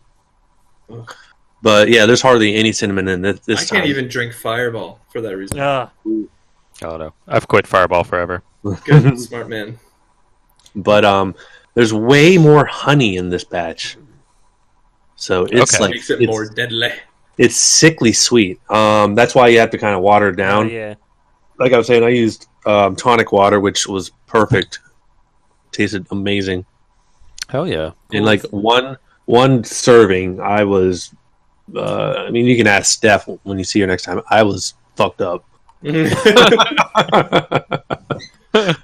Ugh. But yeah, there's hardly any cinnamon in this I time. can't even drink Fireball for that reason. Ah, Oh no, I've quit Fireball forever. Good, smart man. But there's way more honey in this batch, so it's Okay. like Makes it more deadly. it's sickly sweet. That's why you have to kind of water it down. yeah. Like I was saying, I used tonic water, which was perfect. Tasted amazing. Hell yeah. In like one serving, I was. I mean, you can ask Steph when you see her next time. I was fucked up.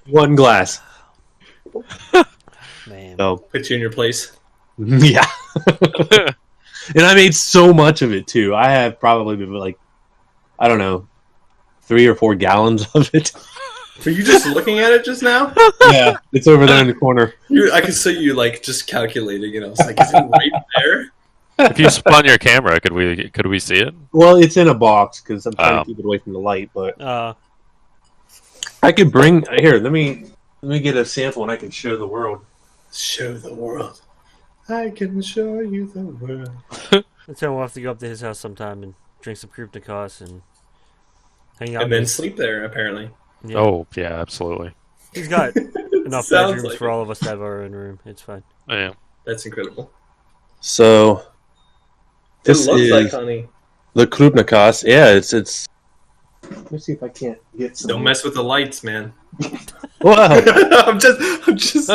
One glass. Man. So Put you in your place. yeah. And I made so much of it too. I have probably been like, I don't know, 3 or 4 gallons of it. Were you just looking at it just now? Yeah, it's over there in the corner. I could see you like just calculating, and I was like, "Is it right there?" If you spun your camera, could we see it? Well, it's in a box because I'm trying Oh. to keep it away from the light. But I could bring here. Let me get a sample and I can show the world. Show the world. I can show you the world. Let's we'll have to go up to his house sometime and drink some Krupnikos and hang out. And then with- sleep there, apparently. yeah. Oh yeah, absolutely. He's got enough Sounds bedrooms like for it. all of us to have our own room. It's fine. Yeah. That's incredible. So this Who loves is that, honey? the Krupnikas. Yeah, it's. Let me see if I can't get some. Don't mess with the lights, man. Wow. I'm just.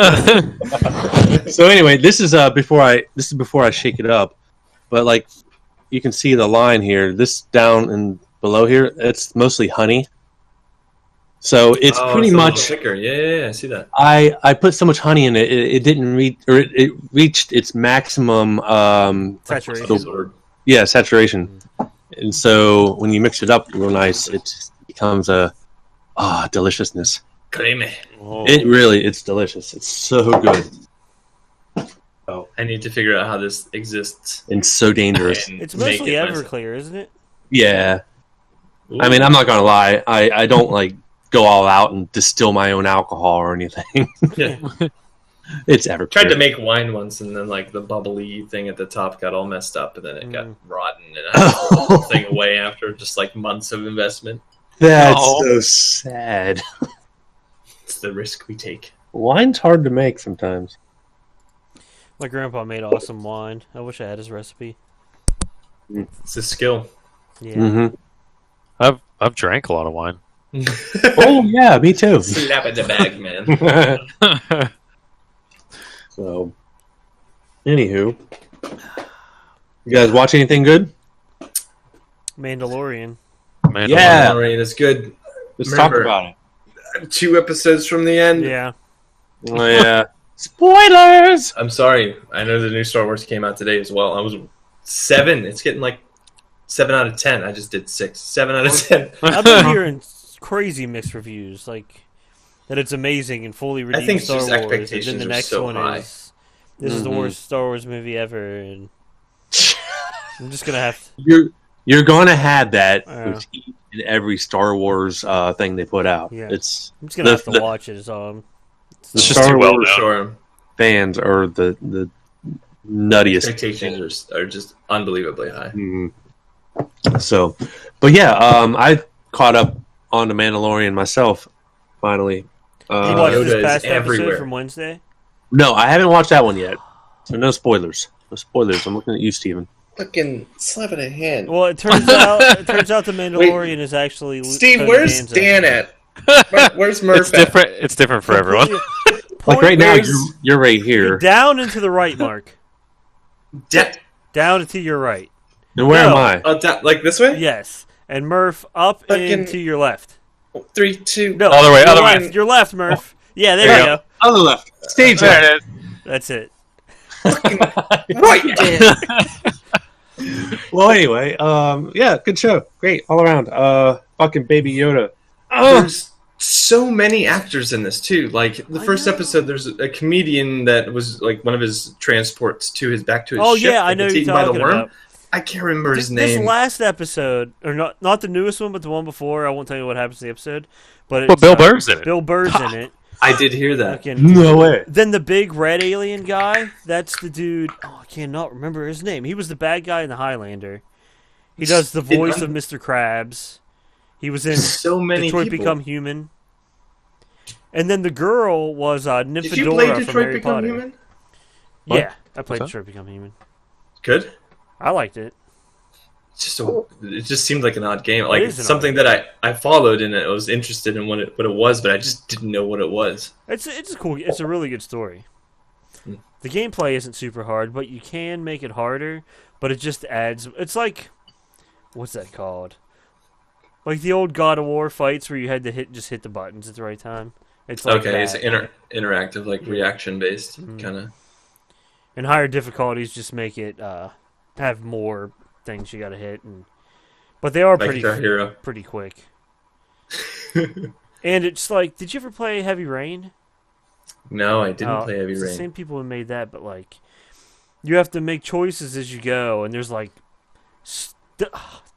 So anyway, this is before I shake it up, but like you can see the line here. This down and below here, it's mostly honey. So it's Oh, pretty a little much. thicker. Yeah, I see that. I put so much honey in it, it didn't reach, or it reached its maximum. Saturation. Saturation. And so when you mix it up real nice, it just becomes a deliciousness. Creamy. Oh. It's delicious. It's so good I need to figure out how this exists. and so dangerous. and It's make mostly it myself. Everclear, isn't it? Yeah. Ooh. I mean, I'm not gonna lie. I don't like go all out and distill my own alcohol or anything. Yeah. It's ever Tried to make wine once, and then like the bubbly thing at the top got all messed up, and then it got rotten, and I had to throw the whole thing away after just like months of investment. That's Oh. so sad. It's the risk we take. Wine's hard to make sometimes. My grandpa made awesome wine. I wish I had his recipe. It's a skill. Yeah. Mm-hmm. I've drank a lot of wine. Oh yeah, me too. Slap in the bag, man. So, anywho, you guys watch anything good? Mandalorian. Yeah. Mandalorian is good. Let's Remember- talk about it. 2 episodes from the end. Yeah. Oh yeah. Spoilers. I'm sorry. I know the new Star Wars came out today as well. I was 7. It's getting like 7 out of 10. I just did 6. 7 out of 10. I've been hearing crazy mixed reviews, like that it's amazing and fully redeemed I think it's Star just Wars, and then expectations the are next so one high. is this is the worst Star Wars movie ever, and I'm just gonna have You're gonna have that Yeah. with each and every Star Wars thing they put out. Yeah. It's I'm just gonna have to the- watch it. So the It's just Star too well Wars done. Sure. fans are the nuttiest. Expectations are just unbelievably high. Mhm. So, but yeah, I caught up on the Mandalorian myself. Finally, you watched Yoda this is past everywhere. episode from Wednesday. no, I haven't watched that one yet. So no spoilers. No spoilers. I'm looking at you, Steven. Fucking slap in a hand. Well, it turns out the Mandalorian is actually Steve, Tony where's Danza. Dan at? Where's Murph It's different. It's different for everyone. Like right now, where's- you're right here. Down and to the right, Mark. at? Down and to your right. And where No. am I? Like this way? Yes, and Murph up Fucking- and to your left. 3, 2. No, Other way, your other left, way. Your left, Murph. Yeah, there There you you go. On the left. Stage There left. it is. That's it. Right, Dan. Well, anyway, yeah, good show. Great all around. Fucking Baby Yoda. There's so many actors in this too. Like the I first know. episode, there's a comedian that was like one of his transports to his back to his Oh ship. yeah, I that know gets who you're eaten by the talking worm. about. I can't remember his This name. last episode, or not the newest one, but the one before. I won't tell you what happens in the episode. But it's, But Bill Burr's in it. Bill Burr's in it. I did hear that. Fucking- No way. Then the big red alien guy, that's the dude. Oh, I cannot remember his name. He was the bad guy in the Highlander. He does the voice of Mr. Krabs. He was in So many Detroit people. Become Human. And then the girl was Nymphadora Did you play from Detroit Harry Become Potter. Human? Yeah, I played What's that? Detroit Become Human. Good. I liked it. It just seemed like an odd game. Like is an something that I followed and I was interested in what it was, but I just didn't know what it was. It's a cool. It's a really good story. The gameplay isn't super hard, but you can make it harder. But it just adds. It's like, what's that called? Like the old God of War fights where you had to hit the buttons at the right time. It's like Okay, that. it's interactive, like reaction based kind of. And higher difficulties just make it have more things you got to hit, but they are Like Guitar Hero. pretty quick. And it's like, did you ever play Heavy Rain? No, I didn't Oh, play Heavy it's Rain. the same people who made that, but like, you have to make choices as you go, and there's like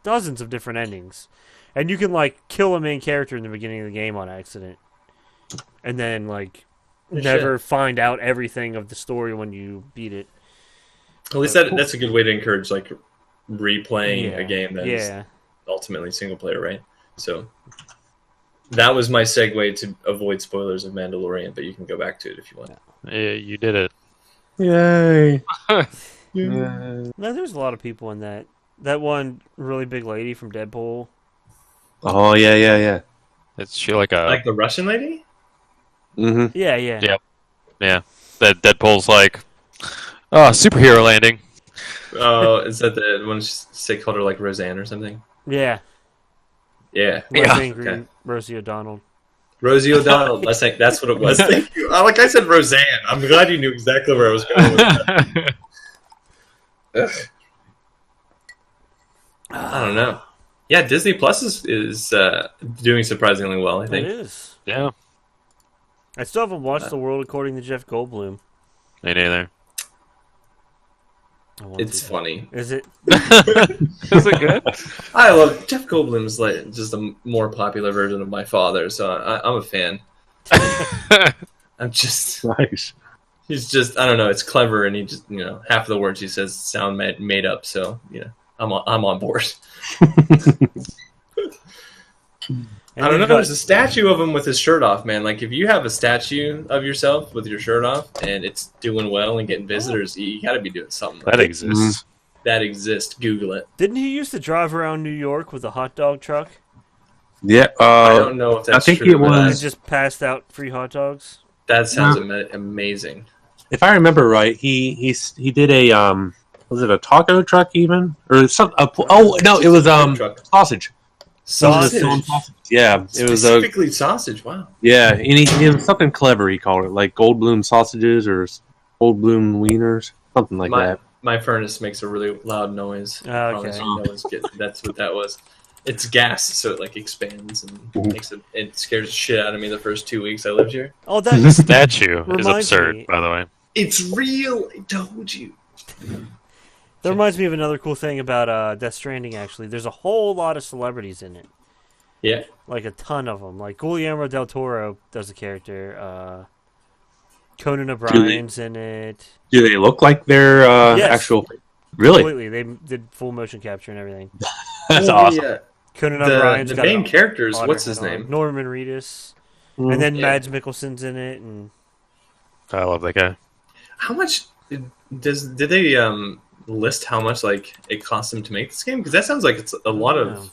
dozens of different endings, and you can like kill a main character in the beginning of the game on accident, and then like never find out everything of the story when you beat it. At least that's a good way to encourage like replaying a game that is ultimately single player, right? So that was my segue to avoid spoilers of Mandalorian, but you can go back to it if you want. Yeah, you did it. Yay. No, there's a lot of people in that. That one really big lady from Deadpool. Oh yeah. Is she like a Like the Russian lady? Mm-hmm. Yeah. Yeah. That Deadpool's like, oh, superhero landing. Oh, is that the one they called her like Roseanne or something? Yeah. Yeah. Rosie Okay. Rosie O'Donnell. Rosie O'Donnell. That's what it was. Thank you. Like I said, Roseanne. I'm glad you knew exactly where I was going with that. Ugh. I don't know. Yeah, Disney Plus is doing surprisingly well, I It think. is. Yeah, I still haven't watched The World According to Jeff Goldblum. me neither. I want It's to. funny. Is it? Is it good? I love Jeff Goldblum's like just a more popular version of my father, so I'm a fan. I'm just Nice. he's just I don't know. It's clever, and he just half of the words he says sound made up. So I'm on board. And I don't know. they've got- There's a statue of him with his shirt off, man. Like if you have a statue of yourself with your shirt off and it's doing well and getting visitors, you got to be doing something. That Right? exists. That exists. Google it. Didn't he used to drive around New York with a hot dog truck Yeah, I don't know if that's I think true. it but and was- just passed out free hot dogs? that sounds amazing. if I remember right, he did a was it a taco truck even or some? Oh no, it was Truck. sausage. Sausage. Yeah, it was a Specifically sausage. Wow. yeah, and it was something clever. He called it like Goldblum sausages or Goldblum wieners, something like that. My furnace makes a really loud noise. Okay. Promise you, that's what that was. It's gas, so it like expands and makes it scares the shit out of me the first 2 weeks I lived here. Oh, that The statue is Reminds absurd, me- by the way. It's real. I told you. that reminds me of another cool thing about Death Stranding. Actually, there's a whole lot of celebrities in it, Yeah. like a ton of them. Like Guillermo del Toro does a character. Conan O'Brien's in it. Do they look like their Yes. actual? Really? Completely, they did full motion capture and everything. That's Oh, awesome. yeah. Conan O'Brien's The got main a characters. otter What's his head on. name? Norman Reedus, and then Yeah. Mads Mikkelsen's in it, and I love that guy. How much did they list how much like it cost them to make this game? Because that sounds like it's a lot Yeah. of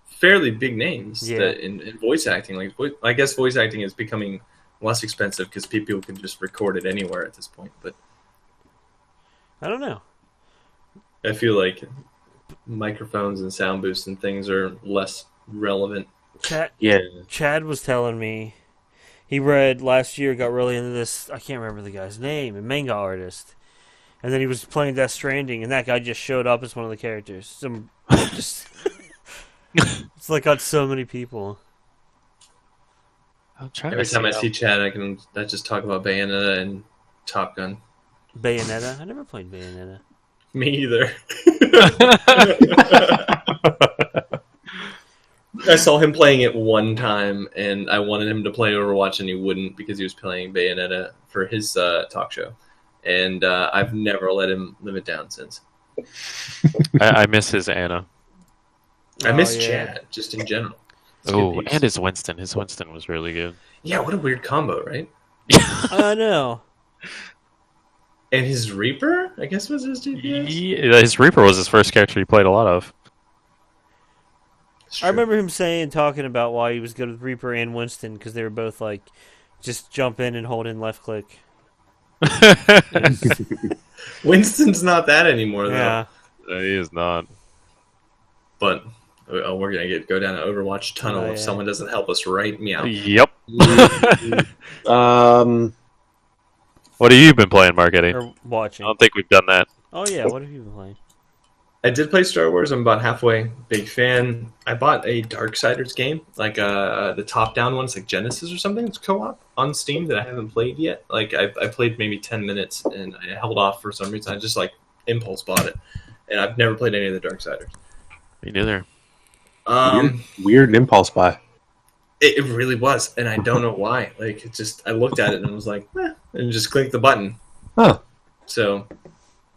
fairly big names Yeah. that in voice acting. Like I guess voice acting is becoming less expensive because people can just record it anywhere at this point. But I don't know. I feel like microphones and sound boosts and things are less relevant. Chad was telling me he read last year, got really into this. I can't remember the guy's name, a manga artist, and then he was playing Death Stranding, and that guy just showed up as one of the characters. It's like got so many people. I'm trying Every to time I see see Chad, I just talk about Bayonetta and Top Gun. Bayonetta. I never played Bayonetta. Me either. I saw him playing it one time, and I wanted him to play Overwatch, and he wouldn't because he was playing Bayonetta for his talk show. And I've never let him live it down since. I miss his Anna. I miss yeah. Chad, just in general. It's a good Oh, piece. and his Winston. His Winston was really good. Yeah, what a weird combo, right? I know. And his Reaper, I guess, was his DPS? His Reaper was his first character he played a lot of. It's I true. remember him talking about why he was good with Reaper and Winston because they were both like, just jump in and hold in left click. Winston's not that anymore, though. Yeah. He is not. But we're going to go down an Overwatch tunnel Oh, if yeah. someone doesn't help us right meow. Yep. Um, What have you been playing, Mark Eddie? I Or watching. don't think we've done that. Oh yeah, what have you been playing? I did play Star Wars. I'm about halfway. Big fan. I bought a Darksiders game, like the top-down one. It's like Genesis or something. It's co-op on Steam that I haven't played yet. Like I played maybe 10 minutes and I held off for some reason. I just like impulse bought it, and I've never played any of the Darksiders. Me neither. weird impulse buy. It really was, and I don't know why. Like it just, I looked at it and was like, and just clicked the button. Huh. So,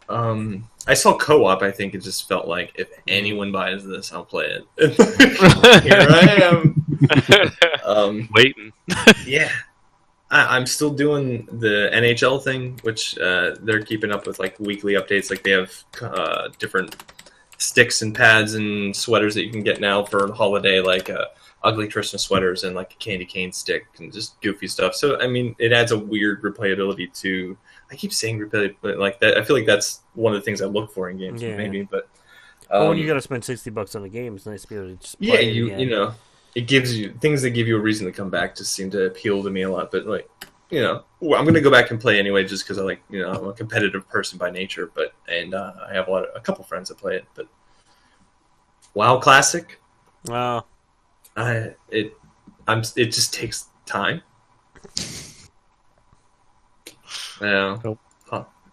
I saw co-op. I think it just felt like if anyone buys this, I'll play it. Here I am. Waiting. Yeah, I'm still doing the NHL thing, which they're keeping up with like weekly updates. Like they have different sticks and pads and sweaters that you can get now for holiday, like ugly Christmas sweaters and like a candy cane stick and just goofy stuff. So I mean, it adds a weird replayability to. I keep saying replayability, but like that, I feel like that's one of the things I look for in games, Yeah. maybe. But Well, when you got to spend $60 on a game, it's nice to be able to just play yeah, it you again. know, it gives you things that give you a reason to come back. Just seem to appeal to me a lot. But like, you know, I'm gonna go back and play anyway, just because I like, you know, I'm a competitive person by nature. But I have a couple friends that play it. But WoW Classic, Wow. it just takes time. Yeah, Nope.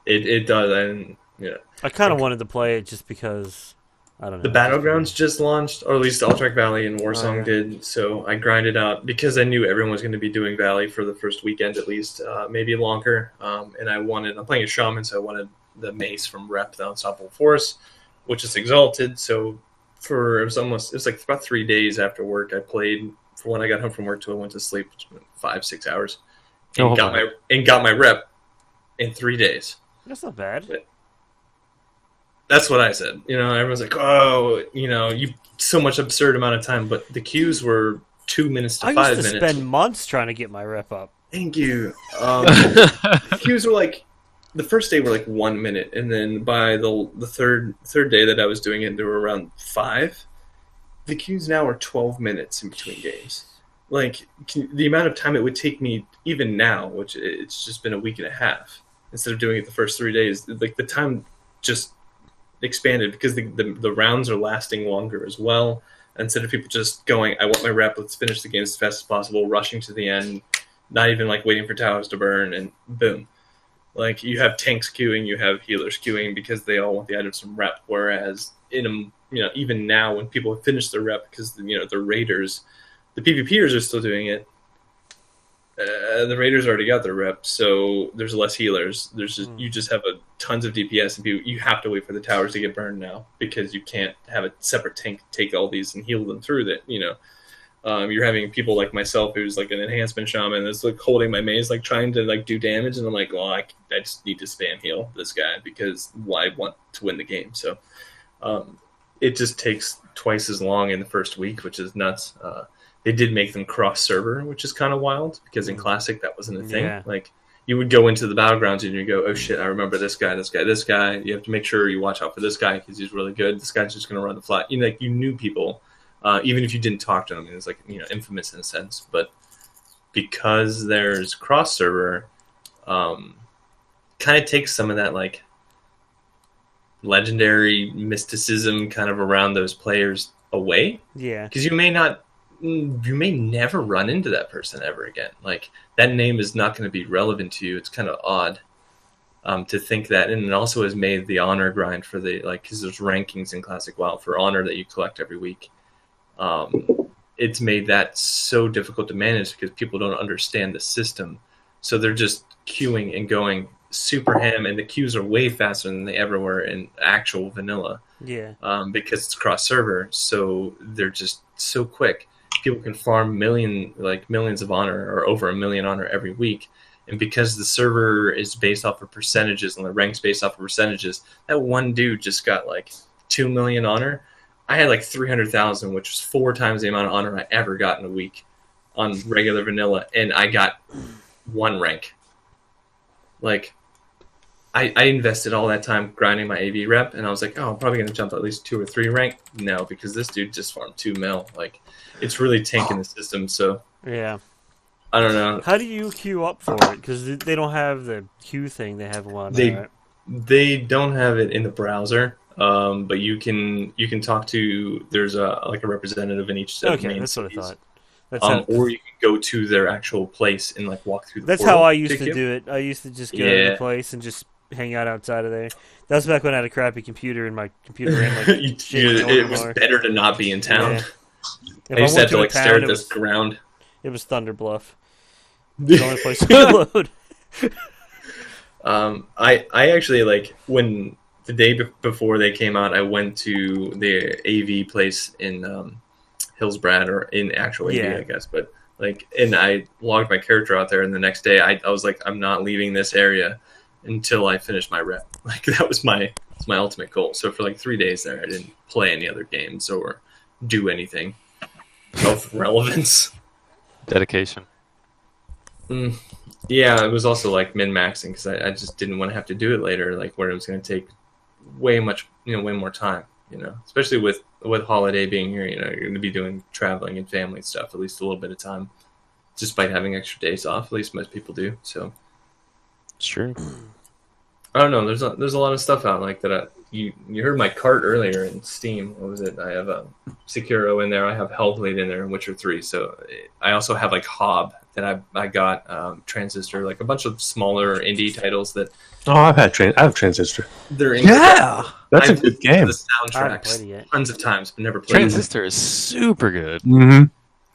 it does, and yeah. I kind of wanted to play it just because I don't know. The Battlegrounds just launched, or at least Alterac Valley and Warsong yeah. did. So I grinded out because I knew everyone was going to be doing Valley for the first weekend at least, maybe longer. And I'm playing a Shaman, so I wanted the mace from Rep, the Unstoppable Force, which is Exalted. So it was like about 3 days after work, I played from when I got home from work till I went to sleep, 5-6 hours, Oh and got my rep in 3 days. That's not bad. That's what I said. Everyone's like, "Oh, you so much absurd amount of time," but the queues were 2 minutes to 5 I minutes. used to spend months trying to get my rep up. Thank you. Queues were like the first day were like 1 minute, and then by the third day that I was doing it, they were around 5. The queues now are 12 minutes in between games. Like the amount of time it would take me even now, which it's just been a week and a half, instead of doing it the first 3 days, like the time just expanded because the rounds are lasting longer as well. Instead of people just going, I want my rep, let's finish the game as fast as possible, rushing to the end, not even like waiting for towers to burn, and boom. Like you have tanks queuing, you have healers queuing because they all want the items from rep. Whereas even now when people have finished their rep because the raiders, the PvPers are still doing it. The raiders already got their rep, so there's less healers. You just have tons of DPS, and you have to wait for the towers to get burned now because you can't have a separate tank take all these and heal them through that. You're having people like myself who's like an enhancement shaman that's like holding my maze, like trying to like do damage, and I'm like, well, I just need to spam heal this guy because I want to win the game. So it just takes twice as long in the first week, which is nuts. They did make them cross-server, which is kind of wild, because in Classic that wasn't a thing. Yeah. Like, you would go into the Battlegrounds and you go, oh shit, I remember this guy. You have to make sure you watch out for this guy because he's really good. This guy's just going to run the flat. You knew people, even if you didn't talk to them. It was like, infamous in a sense. But because there's cross-server, kind of takes some of that, like, legendary mysticism kind of around those players away. Yeah. Because you may never run into that person ever again. Like, that name is not going to be relevant to you. It's kind of odd to think that. And it also has made the honor grind for because there's rankings in Classic WoW for honor that you collect every week. It's made that so difficult to manage because people don't understand the system. So they're just queuing and going super ham, and the queues are way faster than they ever were in actual vanilla. Yeah. Because it's cross-server, so they're just so quick. People can farm millions of honor or over 1 million honor every week. And because the server is based off of percentages and the rank's based off of percentages, that one dude just got like 2 million honor. I had like 300,000, which was 4 times the amount of honor I ever got in a week on regular vanilla. And I got 1 rank. Like, I invested all that time grinding my AV rep, and I was like, oh, I'm probably going to jump at least 2 or 3 rank. No, because this dude just farmed 2 mil. Like, it's really tanking the system, so... Yeah. I don't know. How do you queue up for it? Because they don't have the queue thing they have one. They don't have it in the browser, but you can talk to... There's a representative in each set of main that's cities. what I thought. Or you can go to their actual place and like walk through the That's portal how I used to ticket. do it. I used to just go to the place and just hang out outside of there. That was back when I had a crappy computer and my computer ran like it was better to not be in town. Yeah. If I used to have to went a like stare town, at this ground. It was Thunder Bluff. The only place we load. I actually like when the day before they came out, I went to the AV place in Hillsbrad, or in actual AV, I guess. But and I logged my character out there, and the next day I was like, I'm not leaving this area until I finish my rep. Like, that was my ultimate goal. So for like 3 days there, I didn't play any other games or do anything of relevance. Dedication. Yeah, it was also like min-maxing because I just didn't want to have to do it later, like where it was going to take way more time, especially with holiday being here, you're going to be doing traveling and family stuff at least a little bit of time, despite having extra days off. At least most people do. So It's true. I don't know. There's a lot of stuff out like that. You heard my cart earlier in Steam. What was it? I have Sekireo in there. I have Hellblade in there, and Witcher 3. So I also have like Hob that I got, Transistor, like a bunch of smaller indie titles that. Oh, I have Transistor. They're in That's a good game. The I haven't played it soundtracks yet. tons of times, but never played. Transistor is super good. Mm-hmm.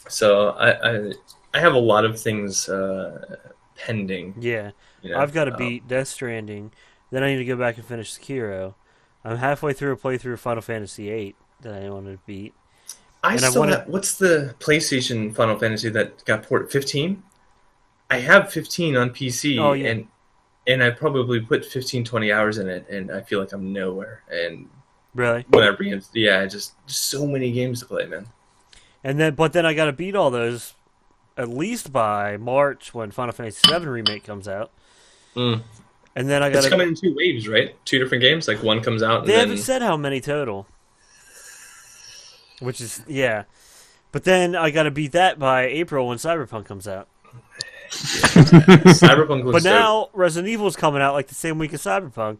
So I have a lot of things pending. Yeah. You know? I've got to beat Death Stranding. Then I need to go back and finish Sekireo. I'm halfway through a playthrough of Final Fantasy VIII that I wanted to beat. I still have. What's the PlayStation Final Fantasy that got ported? 15. I have 15 on PC, and I probably put 15, 20 hours in it, and I feel like I'm nowhere. And really, when I just so many games to play, man. But then I got to beat all those at least by March when Final Fantasy VII Remake comes out. Mm. And then It's coming in 2 waves, right? 2 different games. Like one comes out. They haven't said how many total. Which is but then I got to beat that by April when Cyberpunk comes out. Cyberpunk looks But now Resident Evil's coming out like the same week as Cyberpunk.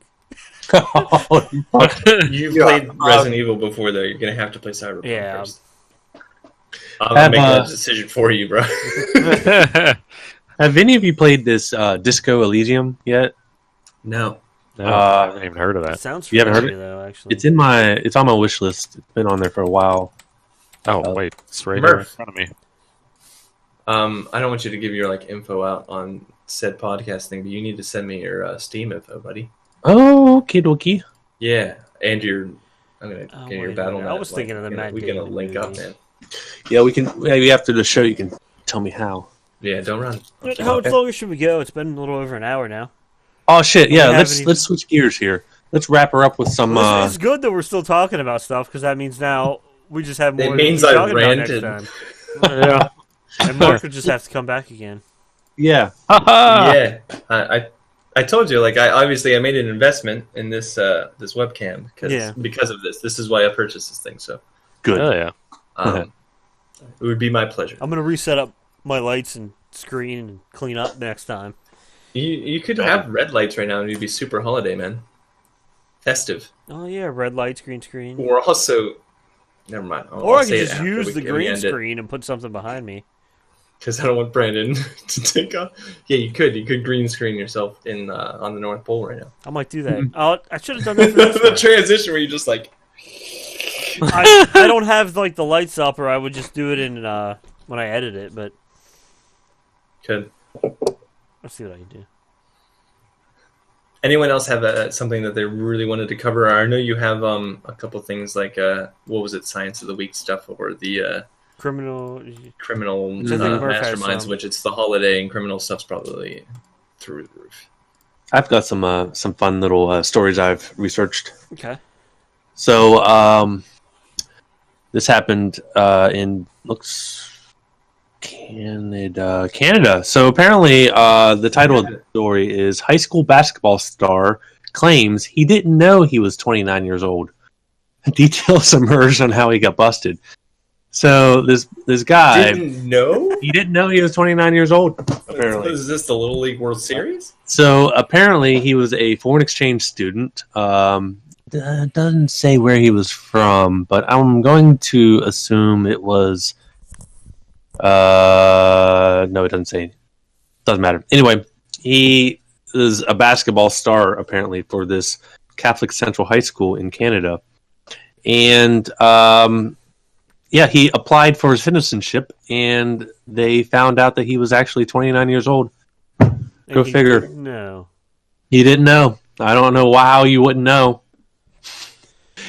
You've played Resident Evil before, though. You're gonna have to play Cyberpunk first. I'm gonna make that decision for you, bro. Have any of you played this Disco Elysium yet? No. I haven't even heard of that. It sounds you haven't heard familiar, it? though, actually. It's on my wish list. It's been on there for a while. Oh, wait. It's right here in front of me. I don't want you to give your info out on said podcast thing, but you need to send me your Steam info, buddy. Oh, okie dokie. Yeah, and I'm gonna get your battle. I was thinking of the Matt We're gonna link up, man. Yeah, we can. Maybe after the show, you can tell me how. Yeah, don't run. How much longer should we go? It's been a little over an hour now. Oh shit! Yeah, let's switch gears here. Let's wrap her up with some. Well, it's good that we're still talking about stuff because that means now we just have more. It means I ranted. Yeah. And Mark would just have to come back again. Yeah. Yeah. I told you, I made an investment in this this webcam because of this. This is why I purchased this thing. So good. Oh yeah. It would be my pleasure. I'm gonna reset up my lights and screen and clean up next time. You could have red lights right now and you'd be super holiday, man. Festive. Oh yeah, red lights, green screen. Or also, never mind. Or I could just use the green screen and put something behind me. Because I don't want Brandon to take off. Yeah, you could. You could green screen yourself in on the North Pole right now. I might do that. I should have done that for this The transition where you just I don't have the lights up, or I would just do it in when I edit it. But could. Let's see what I can do. Anyone else have something that they really wanted to cover? I know you have a couple things like what was it, Science of the Week stuff, or the criminal masterminds, which it's the holiday and criminal stuff's probably through the roof. I've got some fun little stories I've researched. Okay. So this happened in Canada. So apparently the title of the story is High School Basketball Star Claims He Didn't Know He Was 29 Years Old. Details emerged on how he got busted. So this guy didn't know? He didn't know he was 29 years old, apparently. Is this the Little League World Series? So apparently he was a foreign exchange student. Doesn't say where he was from, but I'm going to assume it was no, it doesn't say. Doesn't matter. Anyway, he is a basketball star apparently for this Catholic Central High School in Canada. And he applied for his citizenship, and they found out that he was actually 29 years old. Go figure. No. He didn't know. I don't know how you wouldn't know.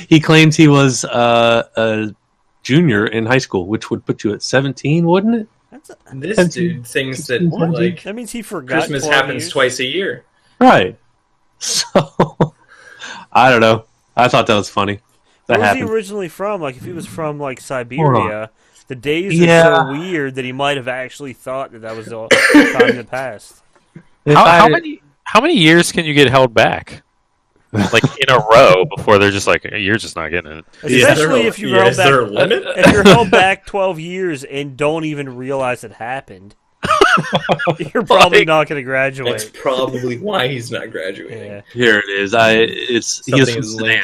He claims he was a junior in high school, which would put you at 17, wouldn't it? This dude thinks that that means he forgot. Christmas happens twice a year. Right. So I don't know. I thought that was funny. Where was he originally from? If he was from Siberia, the days are so weird that he might have actually thought that was all time in the past. How many years can you get held back? In a row before they're just you're just not getting it. Especially if you held back. If you're held back 12 years and don't even realize it happened, you're probably not going to graduate. That's probably why he's not graduating. Yeah. Here it is. He is from Sudan.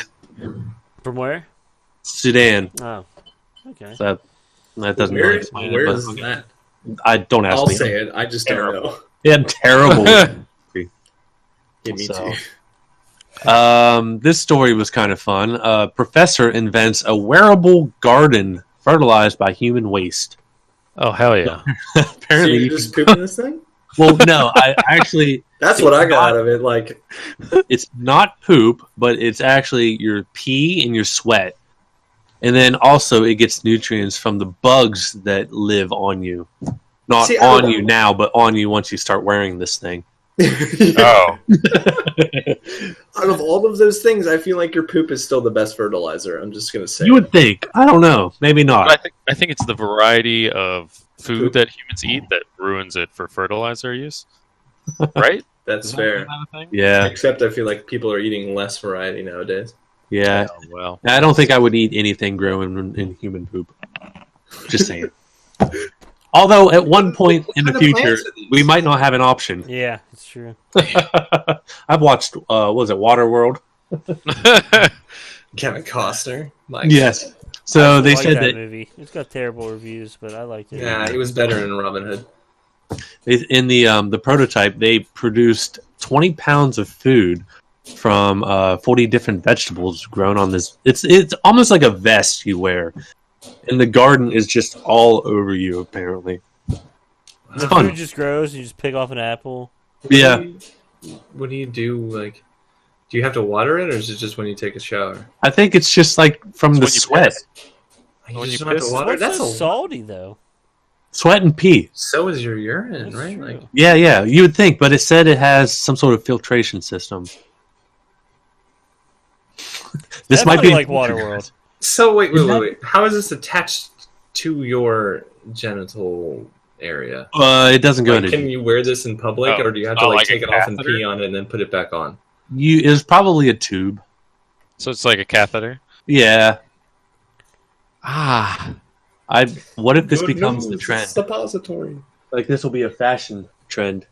From where? Sudan. Oh, okay. So that doesn't Where really explain it. Where is that? I don't ask I'll me. say it. I just don't know. Yeah, terrible. Yeah, me too. This story was kind of fun. A professor invents a wearable garden fertilized by human waste. Oh, hell yeah. Apparently, so you're just pooping this thing? Well, no, I actually... That's what I got out of it. It's not poop, but it's actually your pee and your sweat. and then also it gets nutrients from the bugs that live on you. Not on you now, but on you once you start wearing this thing. Oh. Out of all of those things, I feel like your poop is still the best fertilizer. I'm just gonna say. You would think. I don't know. Maybe not. But I think it's the variety of food that humans eat that ruins it for fertilizer use. Right? That's Isn't fair. that a thing? Yeah. Except I feel like people are eating less variety nowadays. Yeah. Oh, well. I don't think I would eat anything growing in human poop. Just saying. Although at one point in the future, we might not have an option. Yeah, it's true. I've watched, what was it, Waterworld? Kevin Costner. Yes. So they like said that that movie. It's got terrible reviews, but I liked it. Yeah, he was better in Robin Hood. in the prototype, they produced 20 pounds of food from 40 different vegetables grown on this. It's almost like a vest you wear. And the garden is just all over you, apparently. It's The fun. food just grows, and you just pick off an apple. Yeah. What do you do? Like, do you have to water it, or is it just when you take a shower? I think it's just like from the when you sweat. You When just you don't have to piss? water. What's That's so a salty, though? Sweat and pee. So is your urine, That's right? true. Like, Yeah, you would think, but it said it has some sort of filtration system. This That might be like Waterworld. so wait. How is this attached to your genital area? It doesn't go Like, into can you wear this in public, Oh. or do you have to Oh, like like a take it off and catheter? pee on it and then put it back on? you. It's probably a tube. So it's like a catheter. Yeah. Ah. What if this becomes the trend? Suppository. Like this will be a fashion trend.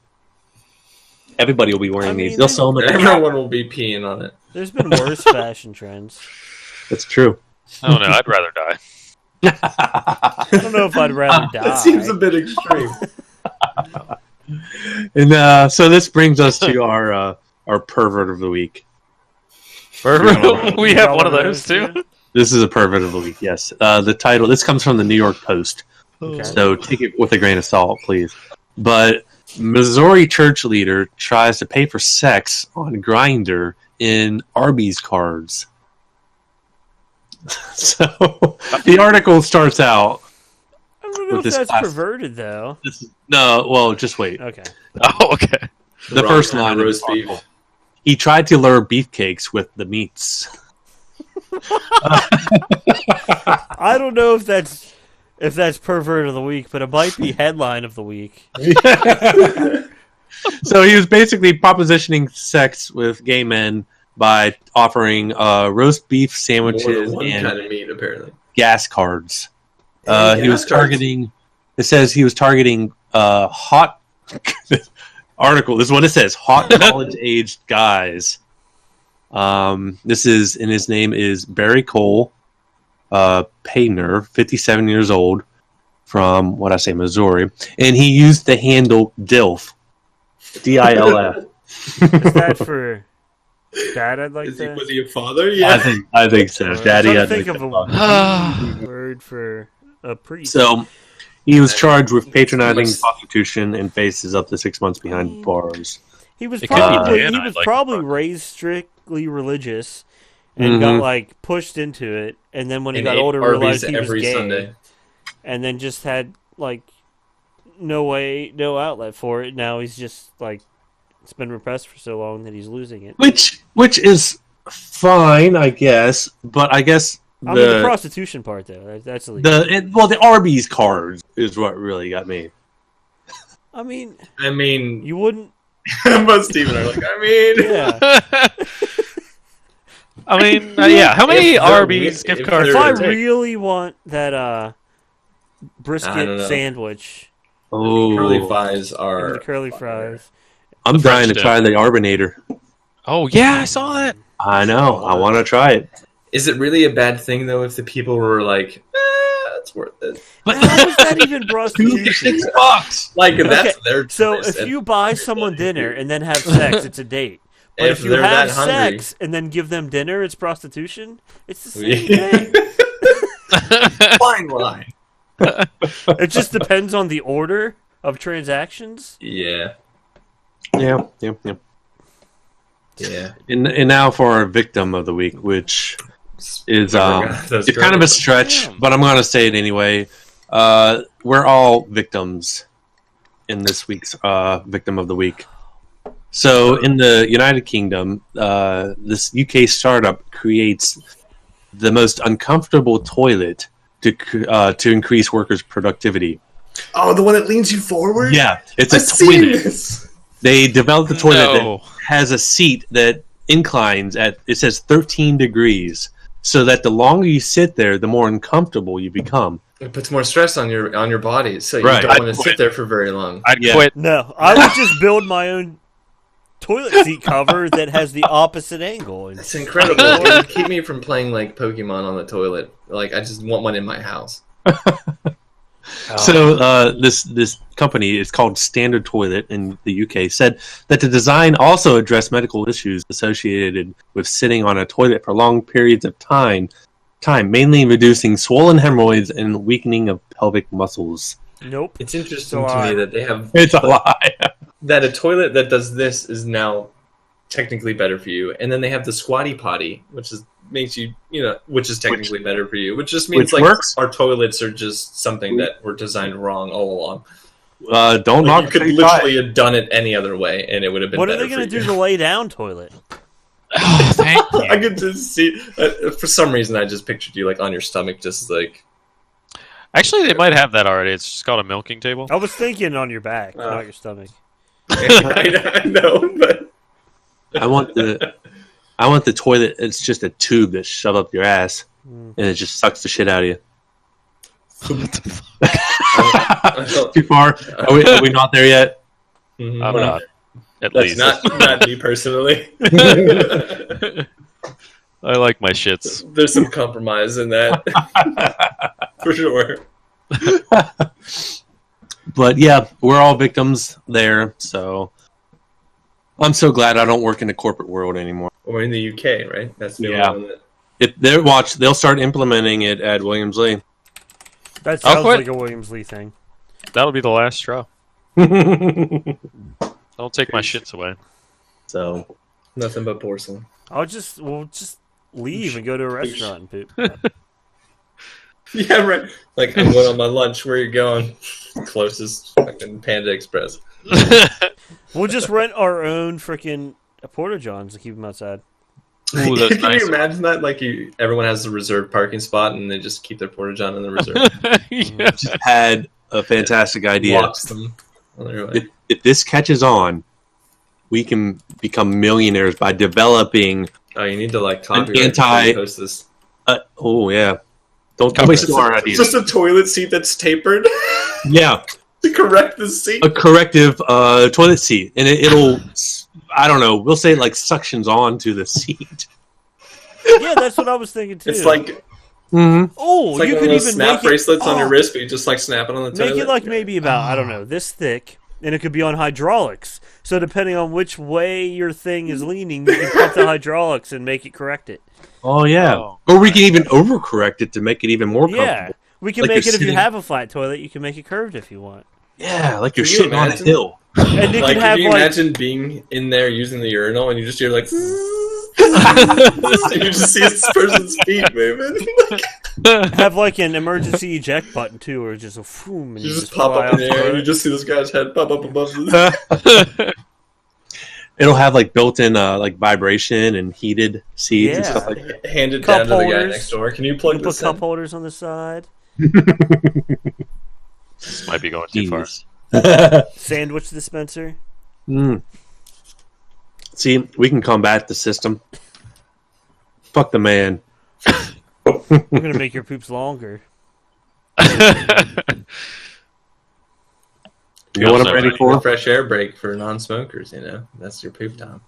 Everybody will be wearing I mean, these. They'll sell them. Everyone will be peeing on it. There's been worse fashion trends. That's true. I don't know. I'd rather die. I don't know if I'd rather die. That seems a bit extreme. And so this brings us to our pervert of the week. We have one of those too. This is a pervert of the week. Yes. The title. This comes from the New York Post. Okay. So take it with a grain of salt, please. But Missouri church leader tries to pay for sex on Grindr in Arby's cards. So the article starts out. I don't know with if this that's class- perverted, though. Well, just wait. Okay. Oh, okay. The Wrong first kind of line of roast the beef. article. He tried to lure beefcakes with the meats. I don't know if that's pervert of the week, but it might be headline of the week. So he was basically propositioning sex with gay men by offering roast beef More sandwiches than one and kind of meat, apparently. gas cards. And He was gas cards. targeting. It says he was targeting hot. Article. This is what it says: hot college-aged guys. This is, and his name is Barry Cole Payner, 57 years old, from Missouri, and he used the handle DILF, DILF. Is that for dad? I'd like to. Was he a father? Yeah. I think so, Daddy. I I'd think like of to a fuck. word for a priest. So he was charged with patronizing Yes. prostitution and faces up to 6 months behind bars. He was It could be probably Dan, he I'd was like probably to fuck. raised strictly religious and got like pushed into it, and then when he And got ate older Arby's realized he was every gay, Sunday. and then just had like no outlet for it. Now he's just like it's been repressed for so long that he's losing it. Which is fine, I guess, but I guess I mean the prostitution part though, that's illegal. the Arby's cards is what really got me. I mean, You wouldn't. most Steven are like, Yeah. I mean, yeah. How many If they're- Arby's gift if cards? they're- If I would it take? really want that I don't brisket know. sandwich curly Oh, fries and are the curly fries, I'm The dying to French try the Arbinator. Oh yeah, I saw that. I know. I want to try it. Is it really a bad thing though if the people were like, it's worth it? how is that even prostitution? $6. Like that's Okay, their So choice. if you buy someone dinner and then have sex, it's a date. But If if you they're have that hungry. sex and then give them dinner, it's prostitution. It's the same thing. Fine line. It just depends on the order of transactions. Yeah. Yeah. Yeah. And now for our victim of the week, which is That's it's kind of a great. stretch, Damn. but I'm going to say it anyway. We're all victims in this week's Victim of the Week. So in the United Kingdom, this UK startup creates the most uncomfortable toilet to increase workers' productivity. Oh, the one that leans you forward? Yeah, it's I've a seen toilet. this. They developed a toilet No. that has a seat that inclines at, it says 13 degrees, so that the longer you sit there, the more uncomfortable you become. It puts more stress on your body, so you Right. don't want I'd to sit there for very long. I'd Yeah. quit. No, I would just build my own toilet seat cover that has the opposite angle. And It's incredible. It would keep me from playing like Pokemon on the toilet. Like I just want one in my house. So this company is called Standard Toilet in the UK said that the design also addressed medical issues associated with sitting on a toilet for long periods of time, mainly reducing swollen hemorrhoids and weakening of pelvic muscles. nope. It's interesting So, to me that they have It's a lie. that a toilet that does this is now technically better for you, and then they have the squatty potty, which is makes you which is technically better for you, which just means which like works. our toilets are just something that were designed wrong all along. Don't Like, knock you could till you literally try. have done it any other way, and it would have been. What are better they going to for do you. to lay down toilet? Oh, thank you. I could just see. For some reason, I just pictured you like on your stomach, just like. Actually, they might have that already. It's just called a milking table. I was thinking on your back, not your stomach. I know, but I want the toilet. It's just a tube that's shoved up your ass, and it just sucks the shit out of you. I felt- Too far? Are we not there yet? Mhm. I'm not. At That's least. Not me personally. I like my shits. There's some compromise in that, for sure. But yeah, we're all victims there. So I'm so glad I don't work in the corporate world anymore. Or in the UK, right? That's the Yeah. only one that. If they'll start implementing it at Williams Lee. That I'll sounds quit. like a Williams Lee thing. That'll be the last straw. Don't take my shits away. So Nothing but porcelain. We'll just leave and go to a restaurant and poop. Yeah, right. Like, I'm going on my lunch. Where are you going? Closest fucking Panda Express. We'll just rent our own freaking porta johns to keep them outside. Ooh, that's Can nice. you imagine that? Like, everyone has a reserved parking spot, and they just keep their porta john in the reserve. Yeah. just had a fantastic idea. Walks them on their way. If this catches on, we can become millionaires by developing. Oh, you need to like copyright anti- before you post this. Oh yeah, don't Copy. waste our It's ideas. just a toilet seat that's tapered Yeah, to correct the seat. a corrective toilet seat, and it'll. I don't know. We'll say it like suctions onto the seat. Yeah, that's what I was thinking too. It's like Mm-hmm. oh, it's like you one could of those even snap make it, bracelets on your oh, wrist, but you just like snap it on the toilet. Make it like maybe about I don't know this thick, and it could be on hydraulics. So depending on which way your thing is leaning, you can pump the hydraulics and make it correct it. Oh yeah, Oh. or we can even overcorrect it to make it even more comfortable. Yeah, we can Like make you're it if you sitting- have a flat toilet. You can make it curved if you want, Yeah, like you're Can you sitting on a imagine? hill. and you Like, can have can you like imagine being in there using the urinal and you just hear like, and you just see this person's feet moving? have like an emergency eject button too, or just a boom, and You just pop fly up in off the air and you toilet. just see this guy's head pop up above this. It'll have like built-in like vibration and heated seats and Yeah. stuff like that. Hand it Cup down to the guy holders. next door. Can you You plug can put this cup in? holders on the side, This might be going too far. Genius. sandwich dispenser. Mm. See, we can combat the system. Fuck the man. We're gonna make your poops longer. You know what I'm also ready A for? fresh air break for non-smokers. You know, that's your poop time.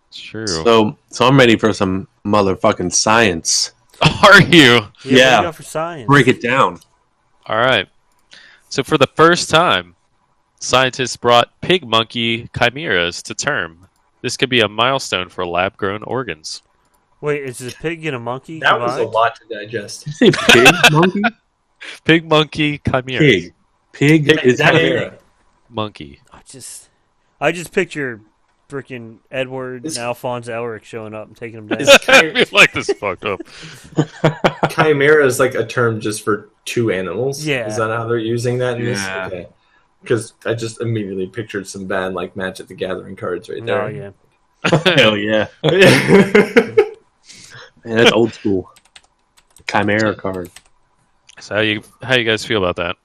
It's true. So I'm ready for some motherfucking science. Are you? Yeah, what do you Yeah. got for science? Break it down. All right. So for the first time, scientists brought pig monkey chimeras to term. This could be a milestone for lab-grown organs. Wait, is a pig and a monkey That was a combined? lot to digest. Did you say pig, monkey? Pig monkey chimeras. Pig. Pig is that a Chimera. Monkey. I just picture freaking Edward and Alphonse Elric showing up and taking them down. I feel like this is fucked up. Chimera is like a term just for two animals. Yeah. Is that how they're using that in Yeah. this? Okay. Because I just immediately pictured some bad like Magic the Gathering cards right No, there. yeah. Hell yeah. Man, that's old school. Chimera card. So how you guys feel about that?